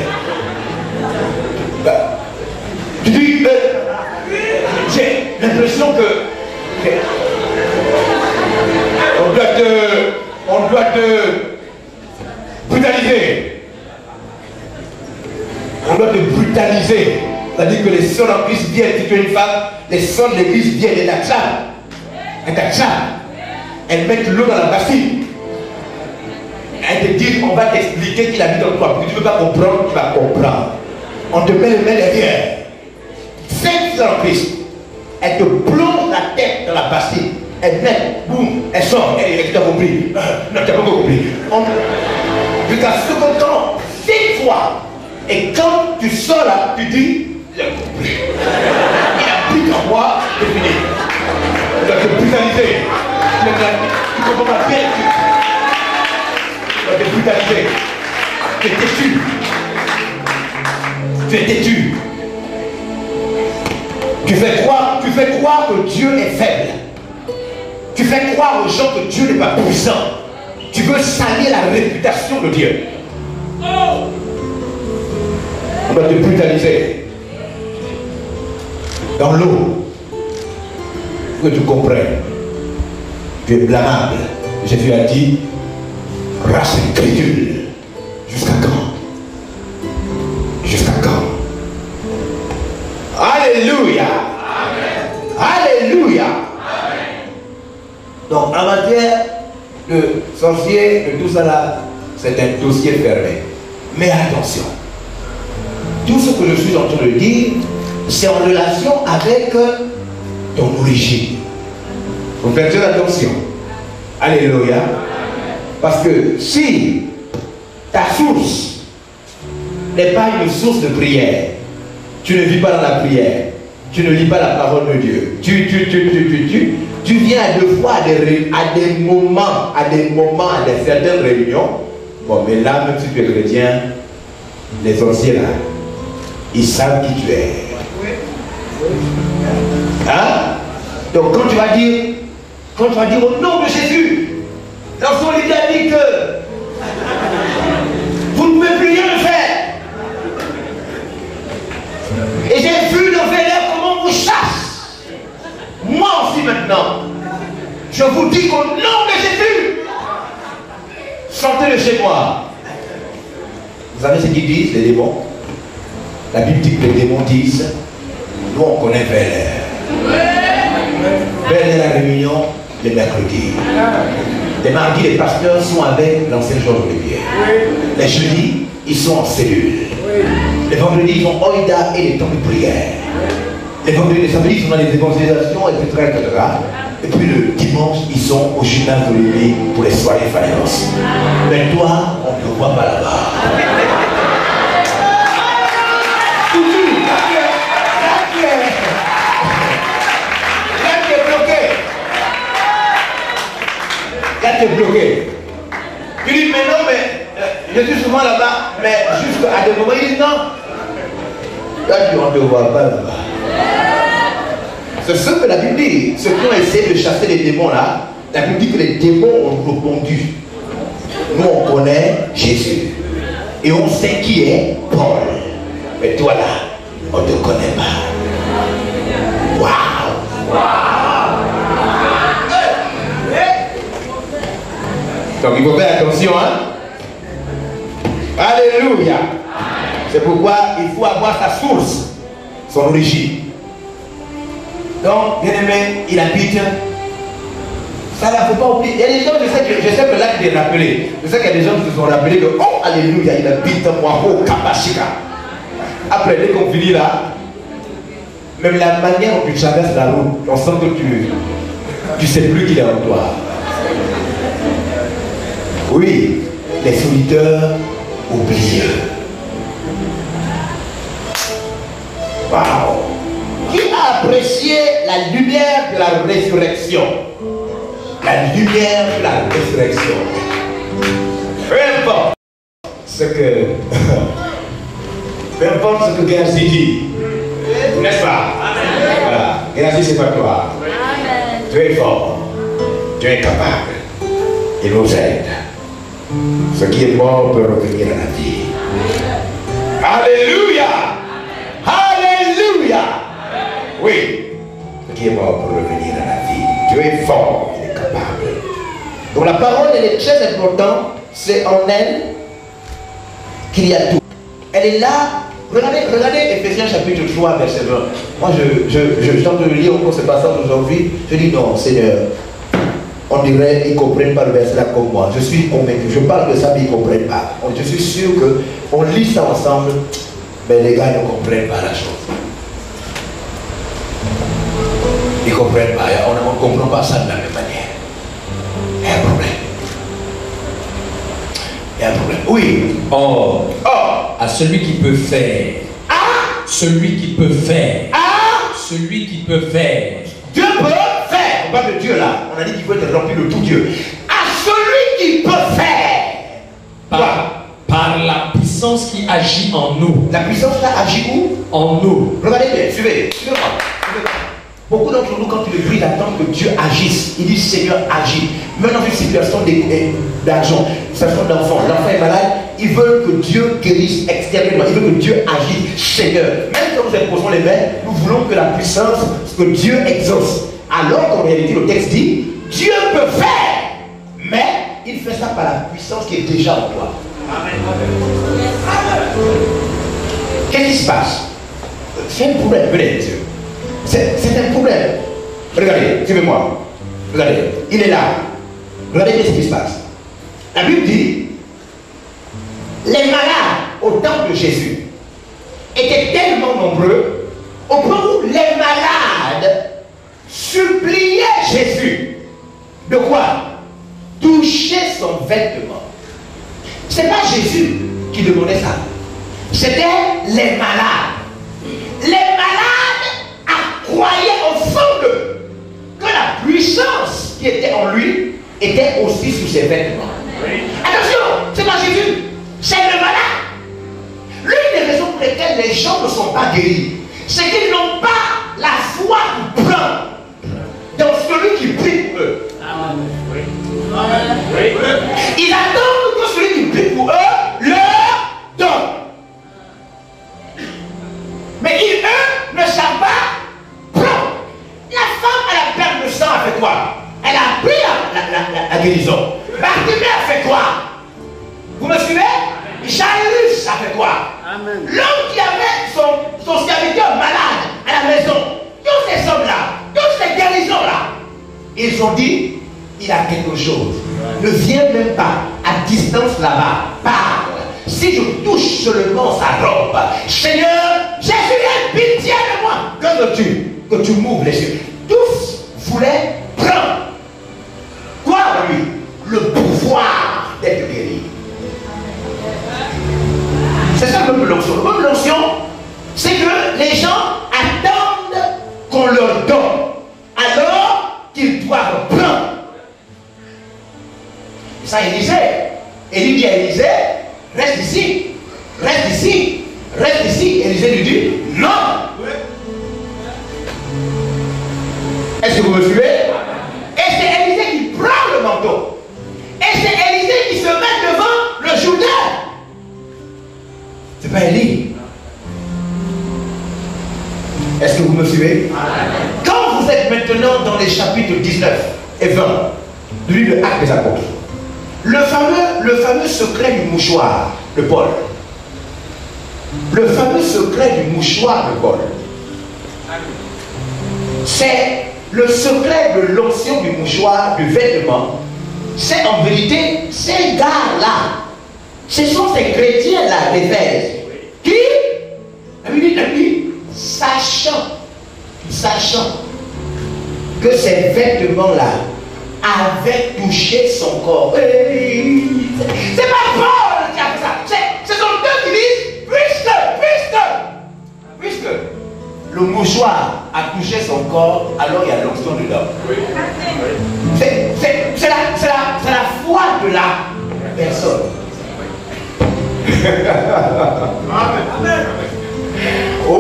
Tu dis, j'ai l'impression que on doit te brutaliser. On doit te brutaliser. C'est-à-dire que les sœurs en Christ viennent, si tu es une femme, les sœurs de l'église viennent et t'acharnent. Elles mettent l'eau dans la bassine. Elles te disent, on va t'expliquer qu'il habite en toi. Si tu ne veux pas comprendre, tu vas comprendre. On te met les mains derrière. 5 sœurs en Christ. Elles te plongent la tête dans la bassine. Elles mettent, boum, elles sortent. Tu t'as compris. Non, tu n'as pas compris. Jusqu'à ce qu'on temps, 6 fois. Et quand tu sors là, tu dis, il a compris. Il habite en moi, c'est fini. Tu vas te brutaliser. Tu comprends pas bien. Tu vas te brutaliser. Tu es têtu. Tu es têtu. Tu fais croire que Dieu est faible. Tu fais croire aux gens que Dieu n'est pas puissant. Tu veux salir la réputation de Dieu. On va te brutaliser. Dans l'eau. Que tu comprennes. Tu es blâmable. Jésus a dit, race incrédule. Jusqu'à quand? Jusqu'à quand? Alléluia. Amen. Alléluia. Amen. Donc en matière de sorcier, de tout ça là, c'est un dossier fermé. Mais attention, tout ce que je suis en train de dire, c'est en relation avec ton origine. Vous faites très attention. Alléluia. Parce que si ta source n'est pas une source de prière, tu ne vis pas dans la prière, tu ne lis pas la parole de Dieu, tu viens à deux fois à des moments, à certaines réunions. Bon, mais là, même si tu es chrétien, les sorciers là, ils savent qui tu es. Hein? Donc quand tu vas dire au nom de Jésus, l'enfant lui a dit que vous ne pouvez plus rien faire. Et j'ai vu le Vénère comment on vous chasse. Moi aussi maintenant. Je vous dis qu'au nom de Jésus, sortez de chez moi. Vous savez ce qu'ils disent, les démons? La Bible dit que les démons disent, nous on connaît Vénère. Vénère la réunion les mercredis. Les mardis, les pasteurs sont avec l'ancien Georges Olivier. Les jeudis, ils sont en cellule. Les vendredis, ils ont Oïda et les temps de prière. Les vendredis, les samedis, ils sont dans les évangélisations, etc., etc. Et puis le dimanche, ils sont au gymnase d'Olivier pour les soirées faïences. Mais toi, on ne te voit pas là-bas. Là, tu es bloqué. Tu dis, mais non, mais je suis souvent là-bas, mais juste à des moments, il dit non. Là, on ne te voit pas là-bas. C'est ce que la Bible dit. Ceux qui ont essayé de chasser les démons là, la Bible dit que les démons ont répondu. Nous, on connaît Jésus. Et on sait qui est Paul. Mais toi là, on ne te connaît pas. Waouh! Donc il faut faire attention, hein? Alléluia! C'est pourquoi il faut avoir sa source, son origine. Donc, bien aimé, il habite. Ça ne faut pas oublier. Il y a des gens, je sais que là, tu es rappelé. Je sais qu'il y a des gens qui se sont rappelés que, oh, alléluia, il habite moi, oh, Kapashika. Après, dès qu'on finit là, même la manière dont tu traverses la route, on sent que tu ne sais plus qu'il est en toi. Oui, les solitaires oublieux. Waouh! Qui a apprécié la lumière de la résurrection? La lumière de la résurrection. Peu importe ce que peu importe ce que Géasi dit, n'est-ce pas? Voilà. Géasi, c'est pas toi. Amen. Tu es fort, tu es capable. Il nous aide. Ce qui est mort peut revenir à la vie. Alléluia! Alléluia! Oui, ce qui est mort peut revenir à la vie. Dieu est fort, il est capable. Donc la parole, elle est très importante. C'est en elle qu'il y a tout. Elle est là. Regardez Ephésiens chapitre 3, verset 20. Moi, je tente de lire encore ce passage aujourd'hui. Je dis non, Seigneur. On dirait qu'ils ne comprennent pas le verset là comme moi. Je suis convaincu. Je parle de ça, mais ils ne comprennent pas. Je suis sûr qu'on lit ça ensemble, mais les gars ne comprennent pas la chose. Ils ne comprennent pas. On ne comprend pas ça de la même manière. Il y a un problème. Il y a un problème. Oui. Or, à celui qui peut faire. Celui qui peut faire. Celui qui peut faire. Dieu peut faire. On parle de Dieu là. On a dit qu'il faut être rempli de tout Dieu. À celui qui peut faire. Par la puissance qui agit en nous. La puissance là agit où? En nous. Regardez bien, suivez. Suivez-moi. Beaucoup d'entre nous, quand tu le pries, attendent que Dieu agisse. Il dit Seigneur, agis. Même dans une situation d'argent, une situation d'enfant, l'enfant est malade, ils veulent que Dieu guérisse extérieurement. Ils veulent que Dieu agisse. Seigneur, même quand nous imposons les mains, nous voulons que la puissance, que Dieu exauce. Alors qu'en réalité, le texte dit Dieu peut faire, mais il fait ça par la puissance qui est déjà en toi. Amen. Qu'est-ce qui se passe? C'est un problème, venez, Dieu. C'est un problème. Regardez, suivez-moi. Regardez, il est là. Regardez bien ce qui se passe. La Bible dit les malades au temps de Jésus étaient tellement nombreux au point où les malades suppliaient Jésus. De quoi? Toucher son vêtement. Ce n'est pas Jésus qui demandait ça. C'était les malades. Les malades croyaient au fond d'eux que la puissance qui était en lui était aussi sous ses vêtements. Oui. Attention, c'est pas Jésus, c'est le malade. L'une des raisons pour lesquelles les gens ne sont pas guéris, c'est qu'ils n'ont pas la foi qui prend dans celui qui prie pour eux. Oui. Oui. Ils attendent que celui qui prie pour eux leur donne. Mais ils guérison. Bartimée a fait quoi? Vous me suivez? Jairus a fait quoi? L'homme qui avait son serviteur malade à la maison, tous ces hommes-là, toutes ces guérisons-là, ils ont dit, il a quelque chose. Ne viens même pas à distance là-bas. Parle. Si je touche seulement sa robe, Seigneur, Jésus, aie pitié de moi. Que veux-tu? Que tu m'ouvres les yeux. Tous voulaient prendre quoi en lui? Le pouvoir d'être guéri. C'est ça le peuple l'onction. Le peuple l'onction, c'est que les gens attendent qu'on leur donne alors qu'ils doivent prendre. Ça, Élisée. Élie dit à Élisée, reste ici, reste ici, reste ici. Élisée lui dit, non. Est-ce que vous me suivez? Et c'est Élisée qui prend le manteau. Et c'est Élisée qui se met devant le Jourdain. C'est pas Élie. Est-ce que vous me suivez? Quand vous êtes maintenant dans les chapitres 19 et 20 du livre de Actes des Apôtres, le fameux secret du mouchoir de Paul. Le fameux secret du mouchoir de Paul. C'est le secret de l'onction du mouchoir, du vêtement. C'est en vérité ces gars-là. Ce sont ces chrétiens-là d'Éphèse qui, la Bible dit, sachant que ces vêtements-là avaient touché son corps. C'est pas Paul qui a fait ça. Ce sont deux qui disent, puisque le mouchoir a touché son corps, alors il y a l'onction dedans. C'est la foi de la personne. Amen. Oh!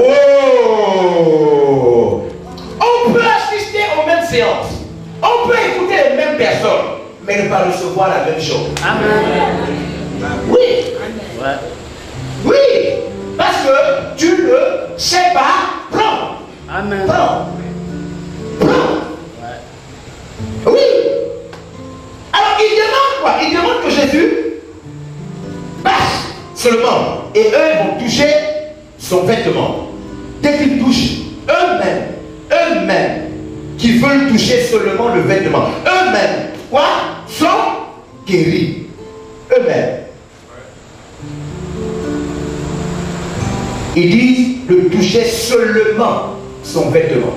On peut assister aux mêmes séances. On peut écouter les mêmes personnes, mais ne pas recevoir la même chose. Amen. Oui. Oui. Parce que tu ne sais pas prendre. Amen. Prends. Oui. Alors il demande quoi? Il demande que Jésus passe seulement. Et eux vont toucher son vêtement. Dès qu'ils touchent eux-mêmes, qui veulent toucher seulement le vêtement, eux-mêmes, quoi? Sont guéris. Eux-mêmes. Ils disent de toucher seulement son vêtement.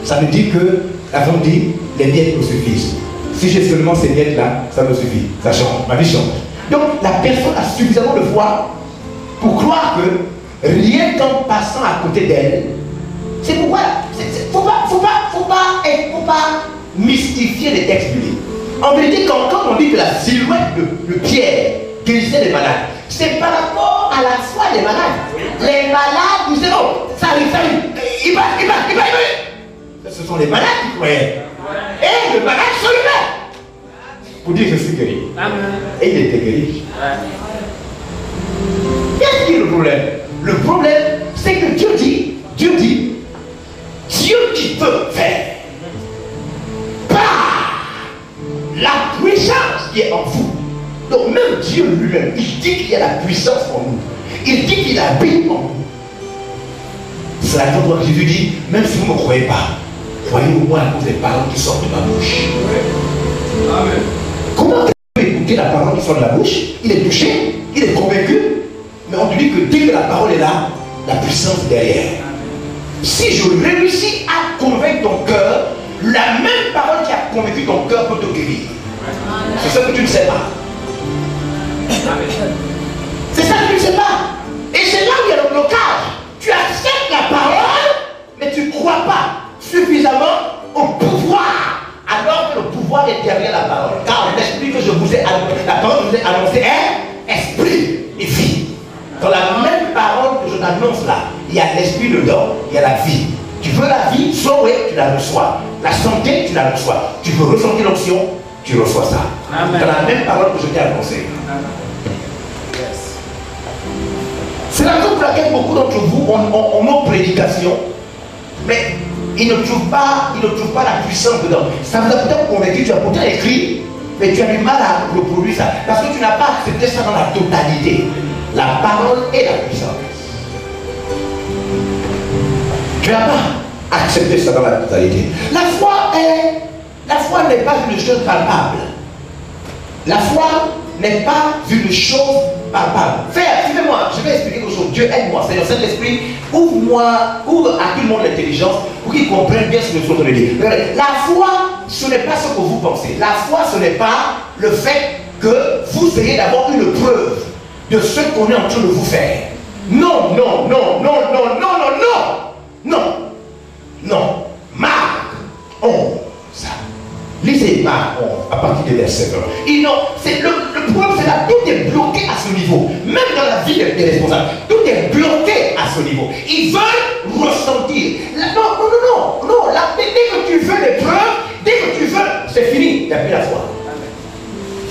Ça veut dire que, avant dit, les miettes me suffisent. Si j'ai seulement ces miettes-là, ça me suffit. Ça change, ma vie change. Donc, la personne a suffisamment de foi pour croire que rien qu'en passant à côté d'elle, c'est pourquoi faut pas mystifier les textes bibliques. En vérité, quand on dit que la silhouette de Pierre guérissait les malades, c'est par rapport à la foi des malades. Les malades disaient, oh, ça arrive, il va. Ce sont les malades qui croyaient. Et le malade se levait pour dire que je suis guéri. Et il était guéri. Qu'est-ce qui est le problème? Le problème, c'est que Dieu dit, Dieu qui peut faire par la puissance qui est en vous. Donc même Dieu lui-même, il dit qu'il y a la puissance en nous. Il dit qu'il habite en nous. C'est la raison pour laquelle Jésus dit, même si vous ne me croyez pas, croyez au moins à cause des paroles qui sortent de ma bouche. Amen. Comment tu peux écouter la parole qui sort de la bouche? Il est touché, il est convaincu. Mais on te dit que dès que la parole est là, la puissance est derrière. Si je réussis à convaincre ton cœur, la même parole qui a convaincu ton cœur peut te guérir. C'est ça que tu ne sais pas. C'est ça que tu ne sais pas. Et c'est là où il y a le blocage. Tu acceptes la parole, mais tu ne crois pas suffisamment au pouvoir. Alors que le pouvoir est derrière la parole. Car l'esprit que je vous ai annoncé, la parole que je vous ai annoncée est esprit et vie. Dans la même parole que je t'annonce là, il y a l'esprit dedans, il y a la vie. Tu veux la vie, soit oui, tu la reçois. La santé, tu la reçois. Tu veux ressentir l'onction, tu reçois ça. Amen. Dans la même parole que je t'ai annoncée. C'est la raison pour laquelle beaucoup d'entre vous ont nos prédications, mais ils ne trouvent pas la puissance dedans. Ça vous a peut-être convaincu, tu as pourtant écrit mais tu as du mal à reproduire ça. Parce que tu n'as pas accepté ça dans la totalité. La parole et la puissance. Tu n'as pas accepté ça dans la totalité. La foi n'est pas une chose palpable. La foi n'est pas une chose palpable. Frère, suivez-moi, je vais expliquer quelque chose. Dieu aide-moi, Seigneur Saint-Esprit, ouvre à tout le monde l'intelligence pour qu'ils comprennent bien ce que nous sommes en train de dire. La foi, ce n'est pas ce que vous pensez. La foi, ce n'est pas le fait que vous ayez d'abord une preuve de ce qu'on est en train de vous faire. Non, non, non, non, non, non, non, non, non, non. Marc 11. Lisez Marc 11 à partir du verset 1. Le problème, c'est là, tout est bloqué à ce niveau. Même dans la vie des responsables, tout est bloqué à ce niveau. Ils veulent ressentir. Non, non, non, non, non. Là, dès que tu veux les preuves, dès que tu veux, c'est fini. Il n'y a plus la foi.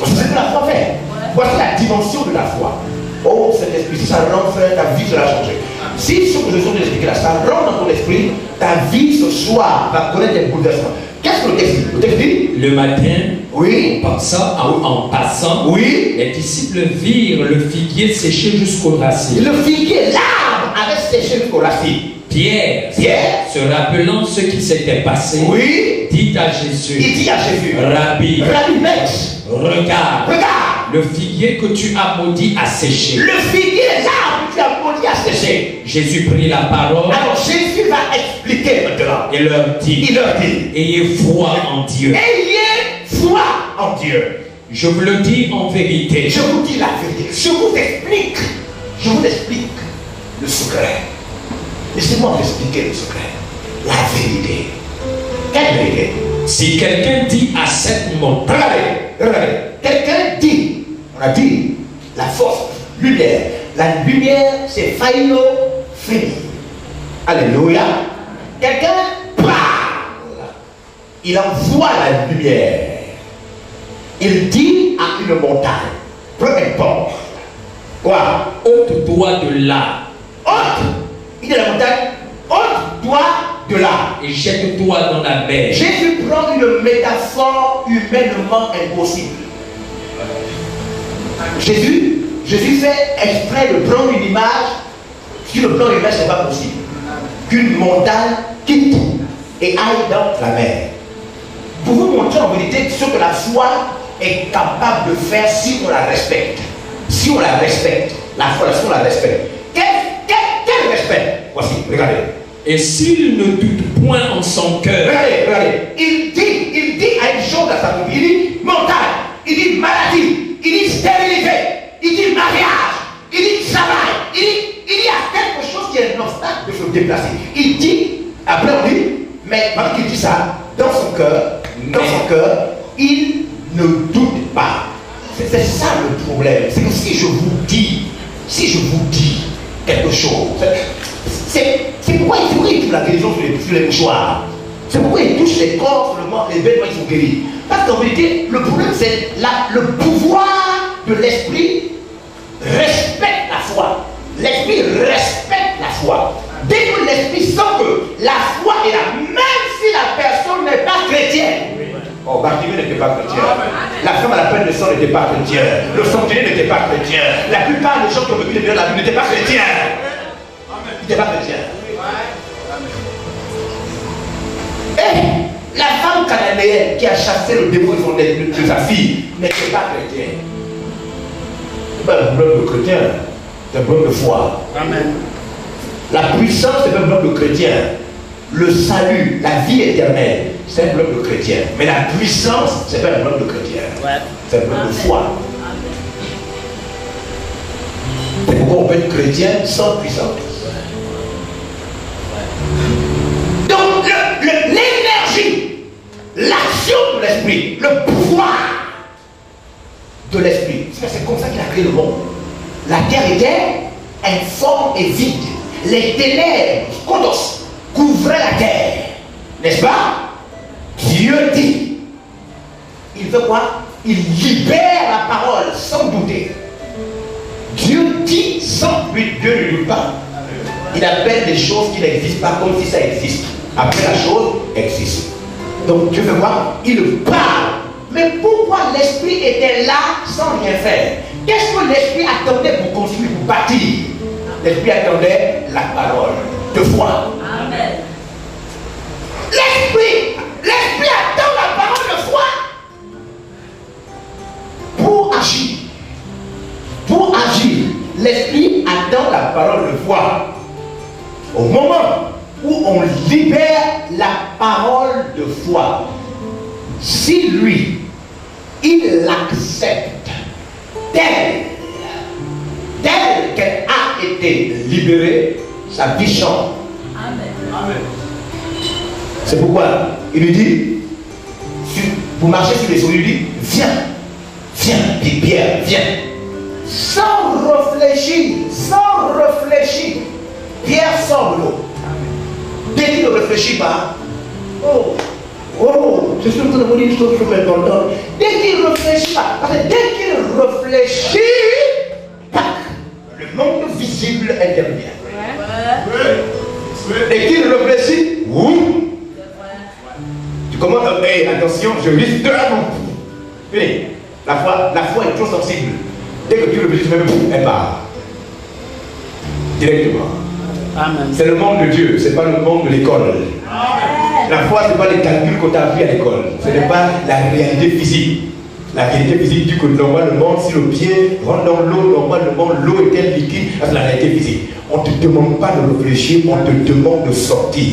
C'est ce que la foi fait. Voici la dimension de la foi. Oh, cet esprit, si ça rentre, frère, ta vie sera changée. Si ce que je suis en train d'expliquer là, ça rentre dans ton esprit, ta vie ce soir va connaître des bouleversements. Qu'est-ce que le texte dit? Le texte dit? Le matin, oui. En passant, oui. Les disciples virent le figuier séché jusqu'aux racines. Le figuier, l'arbre avait séché jusqu'aux racines. Pierre, se rappelant ce qui s'était passé, oui. dit à Jésus, il dit à Jésus, Rabbi, maître, regarde, le figuier que tu as maudit a séché. Le figuier, l'arbre que tu as maudit a séché. Jésus prit la parole. Alors Jésus va expliquer maintenant. Et leur dit, ayez foi en Dieu. Ayez foi en Dieu. Je vous le dis en vérité. Je vous dis la vérité. Je vous explique le secret. Laissez-moi vous expliquer le secret. La vérité. Quelle vérité? Si quelqu'un dit à cette montagne, regardez, quelqu'un dit, on a dit, la force, lumière. La lumière, c'est Phaïlo Fini. Alléluia. Quelqu'un parle. Il envoie la lumière. Il dit à une montagne, peu importe. Quoi? Ôte-toi de là. Ôte. Il dit à la montagne, ôte-toi de là. Et jette-toi dans la mer. Jésus prend une métaphore humainement impossible. Jésus fait exprès de prendre une image. Sur le plan humain, ce n'est pas possible. Qu'une montagne quitte et aille dans la mer. Pour vous montrer en vérité ce que la foi est capable de faire si on la respecte. Si on la respecte. La foi, si on la respecte. Quel respect? Voici, regardez. Et s'il ne doute point en son cœur. Regardez. Il dit à une chose à sa vie. Il dit montagne. Il dit maladie. Il dit stérilité. Il dit mariage. Il dit travail. Il y a quelque chose qui est un obstacle de se déplacer. Il dit, après on dit, mais quand il dit ça, dans son cœur, il ne doute pas. C'est ça le problème. C'est que si je vous dis quelque chose, c'est pourquoi il touche la guérison sur les mouchoirs. C'est pourquoi il touche les corps, les vêtements, ils sont guéris. Parce qu'en vérité, le problème c'est le pouvoir de l'esprit respecte la foi. L'esprit respecte la foi. Dès que l'esprit sent que la foi est là, même si la personne n'est pas chrétienne. Oh, Bartimée n'était pas chrétien. La femme à la peine de sang n'était pas chrétien. Le centenier n'était pas chrétien. La plupart des gens qui ont vécu les biens de la vie n'étaient pas chrétiens. Ils n'étaient pas chrétiens. Et la femme cananéenne qui a chassé le démon de sa fille n'était pas chrétienne. Ce n'est pas un problème de chrétien, c'est un problème de foi. Amen. La puissance, c'est un problème de chrétien. Le salut, la vie éternelle, c'est un problème de chrétien. Mais la puissance, c'est pas un problème de chrétien. Ouais. C'est un problème de foi. C'est pourquoi on peut être chrétien sans puissance. Donc, l'énergie, l'action de l'esprit, le pouvoir de l'esprit, c'est comme ça qu'il a créé le monde. La terre était informe et vide. Les ténèbres, Kodos, couvraient la terre. N'est-ce pas? Dieu dit. Il fait quoi? Il libère la parole sans douter. Dieu dit sans but, Dieu ne doute pas. Il appelle des choses qui n'existent pas comme si ça existe. Après la chose existe. Donc Dieu fait quoi? Il parle. Mais pourquoi l'esprit était là sans rien faire? Qu'est-ce que l'esprit attendait pour construire, pour bâtir? L'esprit attendait la parole de foi. Amen. L'esprit attend la parole de foi pour agir. Pour agir, l'esprit attend la parole de foi. Au moment où on libère la parole de foi, si lui, il l'accepte telle qu'elle a été libérée, sa vie change. Amen. C'est pourquoi il lui dit, pour marcher sur les eaux, il lui dit, viens, dit Pierre, viens. Sans réfléchir, Pierre sort de l'eau. Dès qu'il ne réfléchit pas, je suis en train de vous dire une chose super importante. Dès qu'il ne réfléchit pas, parce que dès qu'il réfléchit, le monde visible intervient. Dès qu'il réfléchit, tu commences à dire, attention, je risque de la mort. La foi est trop sensible. Dès que tu réfléchis, elle part. Directement. C'est le monde de Dieu, ce n'est pas le monde de l'école. La foi, ce n'est pas les calculs qu'on t'a appris à l'école. Ce n'est pas la réalité physique. La réalité physique dit que normalement, si le pied rentre dans l'eau, normalement, l'eau est liquide. C'est la réalité physique. On ne te demande pas de réfléchir, on te demande de sortir.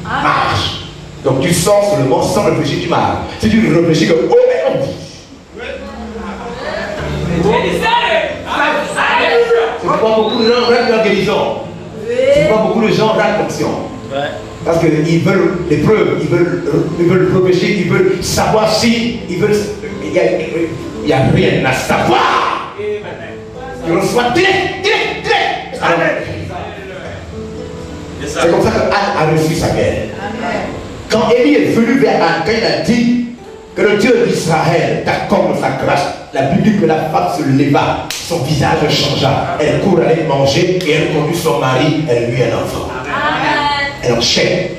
Marche. Donc tu sors seulement sans réfléchir, tu marches. Si tu réfléchis comme c'est pourquoi beaucoup de gens ratent leur guérison. C'est pourquoi beaucoup de gens ratent l'action. Parce qu'ils veulent des preuves, ils veulent réfléchir, ils veulent savoir si, il n'y a rien à savoir. Ils reçoivent direct. C'est comme ça que Anne a reçu sa guerre. Quand Élie est venu vers Anne, quand il a dit que le Dieu d'Israël t'accorde sa grâce, la Bible dit que la femme se leva, son visage changea, elle court aller manger et elle conduit son mari, elle lui un enfant. Amen. Elle enchaîne.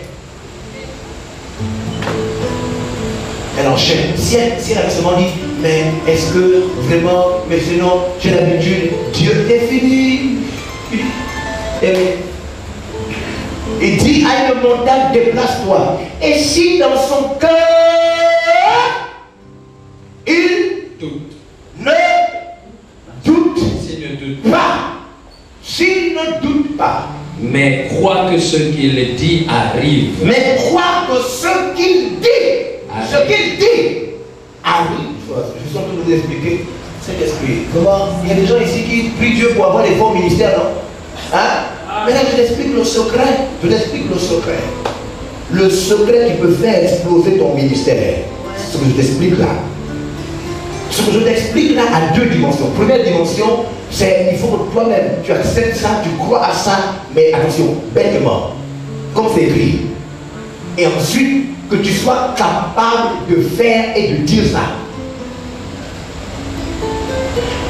Si elle avait seulement dit, mais est-ce que vraiment, mais sinon, j'ai l'habitude, Dieu est fini. Il dit à une montagne, déplace-toi. Et si dans son cœur, il ne doute pas. S'il ne doute pas. Mais crois que ce qu'il dit arrive. Mais crois que ce qu'il dit arrive. Je suis en train de vous expliquer cet esprit. Comment? Il y a des gens ici qui prient Dieu pour avoir des bons ministères, non? Hein? Maintenant, je t'explique le secret. Le secret qui peut faire exploser ton ministère. C'est ce que je t'explique là. Ce que je t'explique là a deux dimensions. Première dimension, c'est il faut que toi-même, tu acceptes ça, tu crois à ça, mais attention, bêtement, comme c'est écrit. Et ensuite, que tu sois capable de faire et de dire ça.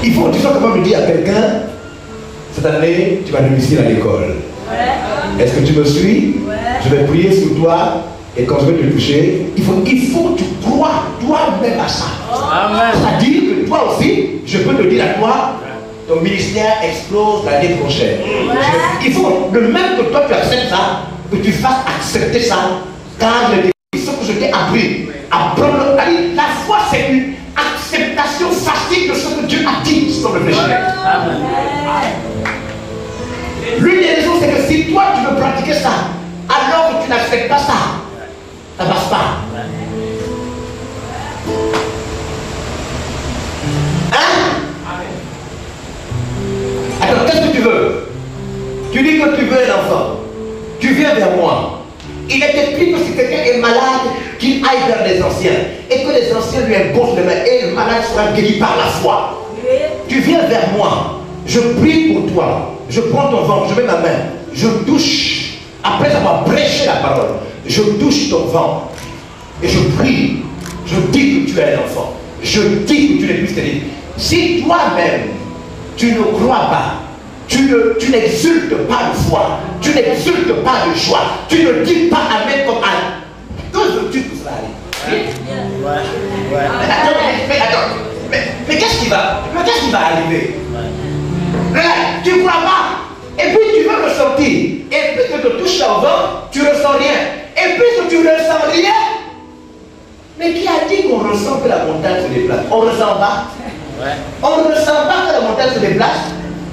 Il faut que tu sois capable de dire à quelqu'un, cette année, tu vas réussir à l'école. Ouais. Est-ce que tu me suis? Ouais. Je vais prier sur toi et quand je vais te toucher, il faut que tu crois toi-même à ça. C'est-à-dire que toi aussi, je peux te dire à toi, ton ministère explose l'année prochaine. Ouais. Il faut, de même que toi tu acceptes ça, que tu fasses accepter ça, car ce que je t'ai appris, apprendre, la foi c'est une acceptation facile de ce que Dieu a dit sans réfléchir. L'une des raisons, c'est que si toi tu veux pratiquer ça, alors que tu n'acceptes pas ça, ça ne passe pas. Hein? Alors qu'est-ce que tu veux? Tu dis que tu veux un enfant. Tu viens vers moi. Il est écrit que si quelqu'un est malade, qu'il aille vers les anciens. Et que les anciens lui imposent les mains. Et le malade sera guéri par la foi. Tu viens vers moi. Je prie pour toi. Je prends ton ventre, je mets ma main. Je touche. Après avoir prêché la parole, je touche ton ventre. Et je prie. Je dis que tu es un enfant. Je dis que tu n'es plus stérile. Si toi-même, tu ne crois pas, tu n'exultes pas de foi, tu n'exultes pas de joie, tu ne dis pas Amen comme Anne, que veux-tu que ça arrive? Mais qu'est-ce qui va arriver? Tu ne crois pas. Et puis tu veux ressortir. Et puis que tu touches au vent, tu ne ressens rien. Et puis que tu ne ressens rien. Mais qui a dit qu'on ressent que la montagne se déplace? On ne ressent pas. On ne ressent pas que la montagne se déplace.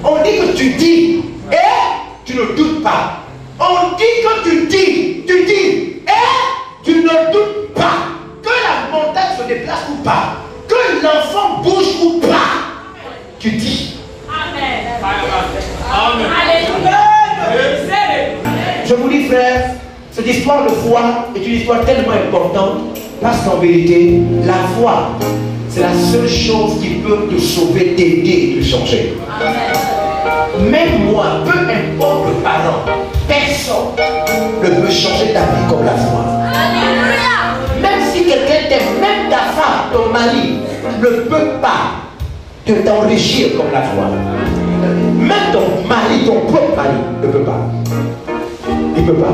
On dit que tu dis et tu ne doutes pas. On dit que tu dis et tu ne doutes pas. Que la montagne se déplace ou pas. Que l'enfant bouge ou pas. Tu dis. Amen. Je vous dis, frère, cette histoire de foi est une histoire tellement importante parce qu'en vérité, la foi, c'est la seule chose qui peut te sauver, t'aider et te changer. Même moi, peu importe le parent, personne ne peut changer ta vie comme la foi. Même si quelqu'un t'aime, même ta femme, ton mari, ne peut pas t'enrichir comme la foi. Même ton mari, ton propre mari, ne peut pas. Il ne peut pas.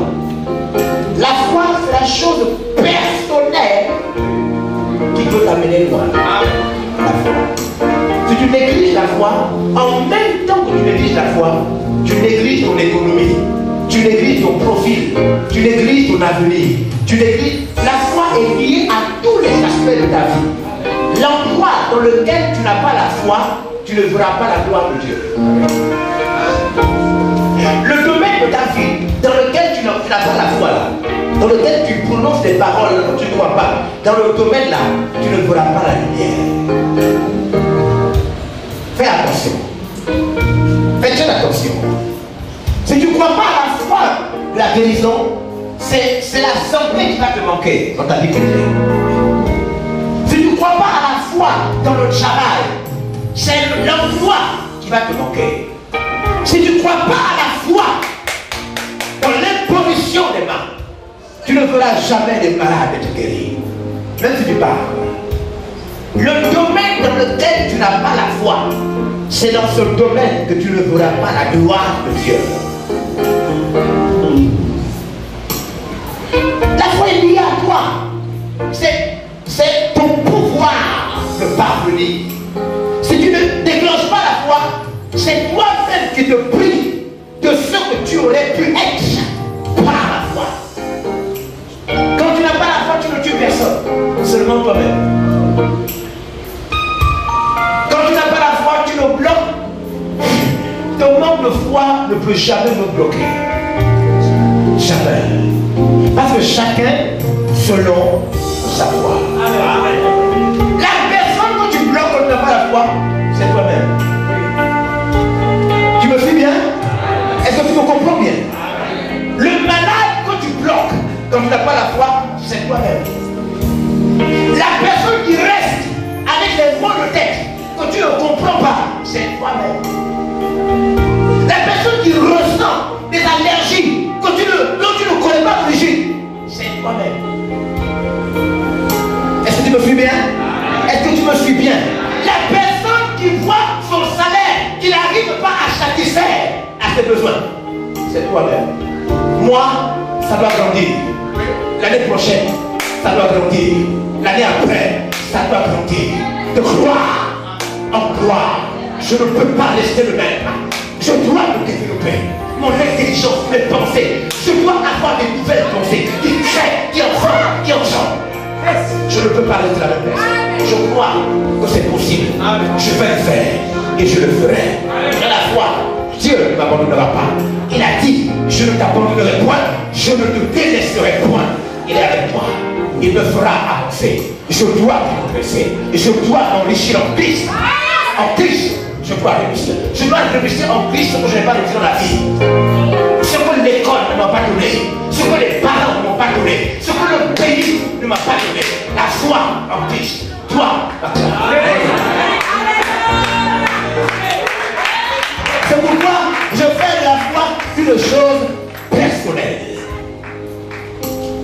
La foi, c'est la chose personnelle qui peut t'amener loin. La foi. Si tu négliges la foi, en même temps que tu négliges la foi, tu négliges ton économie, tu négliges ton profil, tu négliges ton avenir, tu négliges. La foi est liée à tous les aspects de ta vie. L'endroit dans lequel tu n'as pas la foi, tu ne verras pas la gloire de Dieu. Le domaine de ta vie dans lequel tu n'as pas la foi là, dans lequel tu prononces des paroles dont tu ne crois pas, dans le domaine là, tu ne verras pas la lumière. Fais attention. Fais attention. Si tu ne crois pas à la foi de la guérison, c'est la santé qui va te manquer dans ta vie chrétienne. Si tu ne crois pas à la foi dans le travail, c'est l'emploi qui va te manquer. Si tu ne crois pas à la foi dans l'imposition des mains, tu ne verras jamais les malades te guérir. Même si tu parles. Le domaine dans lequel tu n'as pas la foi, c'est dans ce domaine que tu ne verras pas la gloire de Dieu. La foi est liée à toi. C'est ton pouvoir de parvenir. Si tu ne déclenches pas la foi, c'est toi-même qui te prives de ce que tu aurais pu être par la foi. Quand tu n'as pas la foi, tu ne tues personne, seulement toi-même. Quand tu n'as pas la foi, tu le bloques. Ton manque de foi ne peut jamais me bloquer. Jamais. Parce que chacun selon sa foi. La personne que tu bloques quand tu n'as pas la foi, c'est toi-même. Tu me suis bien? Est-ce que tu me comprends bien? Le malade que tu bloques quand tu n'as pas la foi, c'est toi-même. La personne qui reste avec les maux de tête que tu ne comprends pas, c'est toi-même. La personne qui ressent des allergies dont tu ne connais pas l'origine, c'est toi-même. Est-ce que tu me suis bien? Est-ce que tu me suis bien? La personne qui voit son salaire, qui n'arrive pas à satisfaire à ses besoins, c'est toi-même. Moi, ça doit grandir. L'année prochaine, ça doit grandir. L'année après, ça doit grandir. De croire en gloire. Je ne peux pas rester le même. Je dois me développer. Mon intelligence, mes pensées. Je dois avoir des nouvelles pensées qui créent, qui ensemble. Je ne peux pas rester la même personne. Je crois que c'est possible. Je vais le faire et je le ferai. Dans la foi, Dieu ne m'abandonnera pas. Il a dit, je ne t'abandonnerai point, je ne te délaisserai point. Il est avec moi. Il me fera avancer. Je dois progresser. Je dois m'enrichir en Christ. En Christ, je dois réussir. Je dois réussir en Christ ce que je n'ai pas réussi dans la vie. Ce que l'école ne m'a pas donné. Ce que les parents ne m'ont pas donné. Ce que le pays ne m'a pas donné. La foi en Christ. Toi, c'est pourquoi je fais de la foi une chose personnelle.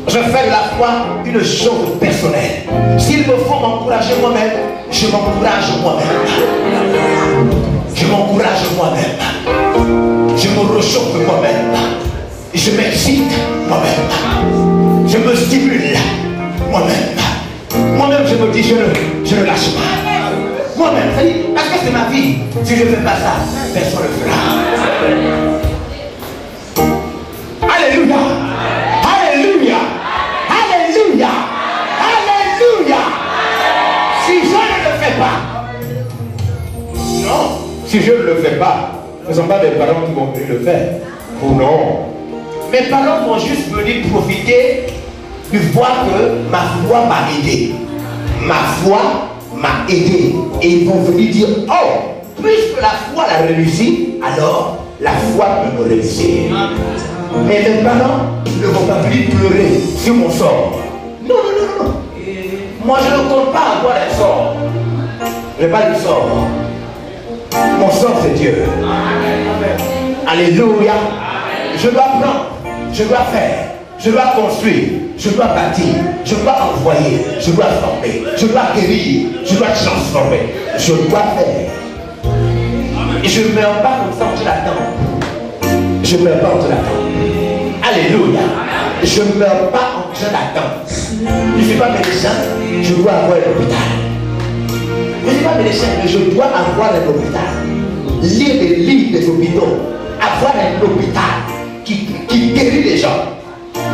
Je fais de la foi une chose personnelle. S'il me faut m'encourager moi-même, je m'encourage moi-même. Je m'encourage moi-même. Je me réchauffe moi-même. Je m'excite moi-même. Je me stimule moi-même. Moi-même, je me dis, je ne lâche pas. Moi-même, parce que c'est ma vie. Si je ne fais pas ça, personne ne le fera. Alléluia. Alléluia. Alléluia. Alléluia. Si je ne le fais pas, non, si je ne le fais pas, ce ne sont pas mes parents qui vont venir le faire. Oh non. Mes parents vont juste venir profiter du voir que ma foi m'a aidé. Ma foi m'a aidé. Et ils vont venir dire, oh, puisque la foi l'a réussi, alors la foi peut me réussir. Mais mes parents ne vont pas venir pleurer sur mon sort. Non, non, non, non. Moi, je ne compte pas avoir un sort. Je n'ai pas de sort. Mon sort, c'est Dieu. Alléluia. Je dois prendre, je dois faire, je dois construire, je dois bâtir, je dois envoyer, je dois former, je dois guérir, je dois transformer, je dois faire. Et je ne meurs pas comme ça en train d'attendre. Je ne meurs pas en train d'attendre. Alléluia. Je ne meurs pas en train d'attendre. Je ne suis pas médecin, je dois avoir un hôpital. Je ne suis pas médecin, mais je dois avoir un hôpital. Lire les livres des hôpitaux. Avoir un hôpital qui guérit les gens.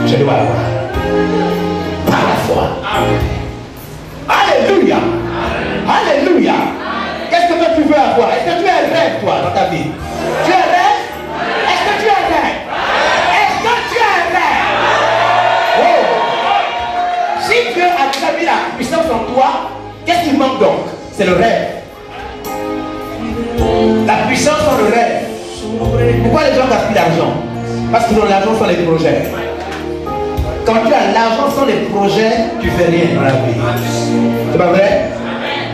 Je dois avoir. Par la foi. Alléluia. Alléluia. Qu'est-ce que toi tu veux avoir? Est-ce que tu as un rêve, toi, dans ta vie? Tu as un rêve? Est-ce que tu as un rêve? Est-ce que tu as un rêve? Oh. Si Dieu a déjà mis la puissance en toi, qu'est-ce qui manque donc? C'est le rêve. La puissance dans le rêve. Pourquoi les gens gaspillent l'argent? Parce que dans l'argent sont les projets. Quand tu as l'argent sans les projets, tu fais rien dans la vie. C'est pas vrai?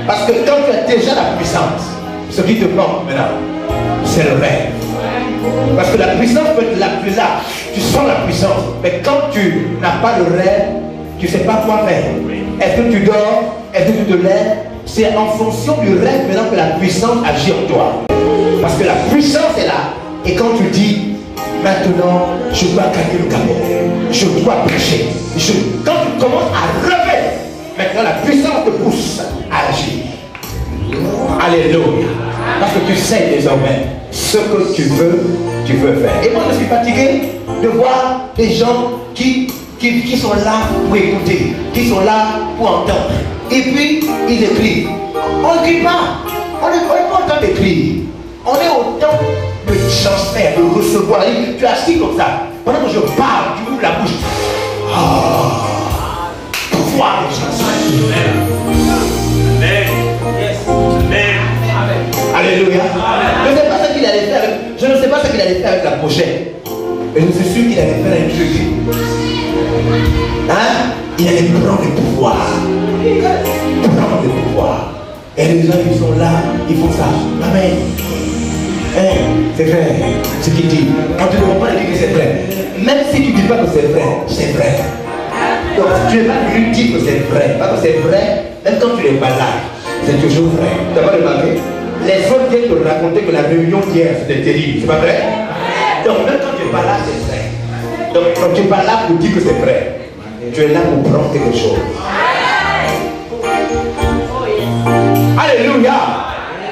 Parce que quand tu as déjà la puissance, ce qui te manque maintenant, c'est le rêve. Parce que la puissance peut être la plus là. Tu sens la puissance. Mais quand tu n'as pas le rêve, tu ne sais pas quoi faire. Est-ce que tu dors? Est-ce que tu te lèves? C'est en fonction du rêve maintenant que la puissance agit en toi. Parce que la puissance est là. Et quand tu dis, maintenant, je dois gagner le capot, je dois prêcher. Quand tu commences à rêver, maintenant la puissance te pousse à agir. Alléluia. Parce que tu sais désormais ce que tu veux faire. Et moi je suis fatigué de voir des gens qui sont là pour écouter, qui sont là pour entendre. Et puis ils écrivent. On ne crie pas. On n'est pas au temps d'écrire. On est au temps de transfert, de recevoir. Tu es assis comme ça. Pendant que je parle, tu ouvres la bouche. Pour voir les gens. Alléluia. Je ne sais pas ce qu'il allait faire. Je ne sais pas ce qu'il allait faire avec la prochaine. Mais je suis sûr qu'il allait faire un truc. Hein? Il allait prendre le pouvoir. Prendre le pouvoir. Et les gens qui sont là, ils font ça. Amen. C'est vrai. Ce qu'il dit. On ne te demande pas de dire que c'est vrai. Même si tu ne dis pas que c'est vrai, c'est vrai. Donc tu n'es pas venu dire que c'est vrai. Parce que c'est vrai, même quand tu n'es pas là, c'est toujours vrai. Tu n'as pas remarqué? Les autres viennent te raconter que la réunion d'hier c'était terrible. C'est pas vrai? Donc même quand tu n'es pas là, c'est vrai. Donc quand tu n'es pas là pour dire que c'est vrai, tu es là pour prendre quelque chose. Alléluia.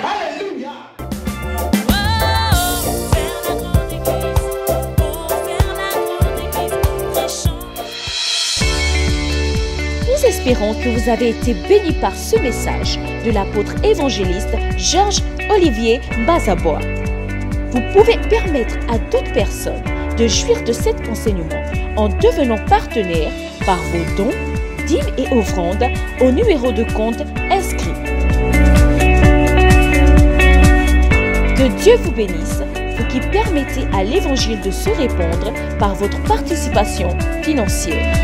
Alléluia. Nous espérons que vous avez été bénis par ce message de l'apôtre évangéliste Georges Olivier Bazaboa. Vous pouvez permettre à toute personne de jouir de cet enseignement en devenant partenaire par vos dons, dîmes et offrandes au numéro de compte inscrit. Que Dieu vous bénisse, vous qui permettez à l'évangile de se répandre par votre participation financière.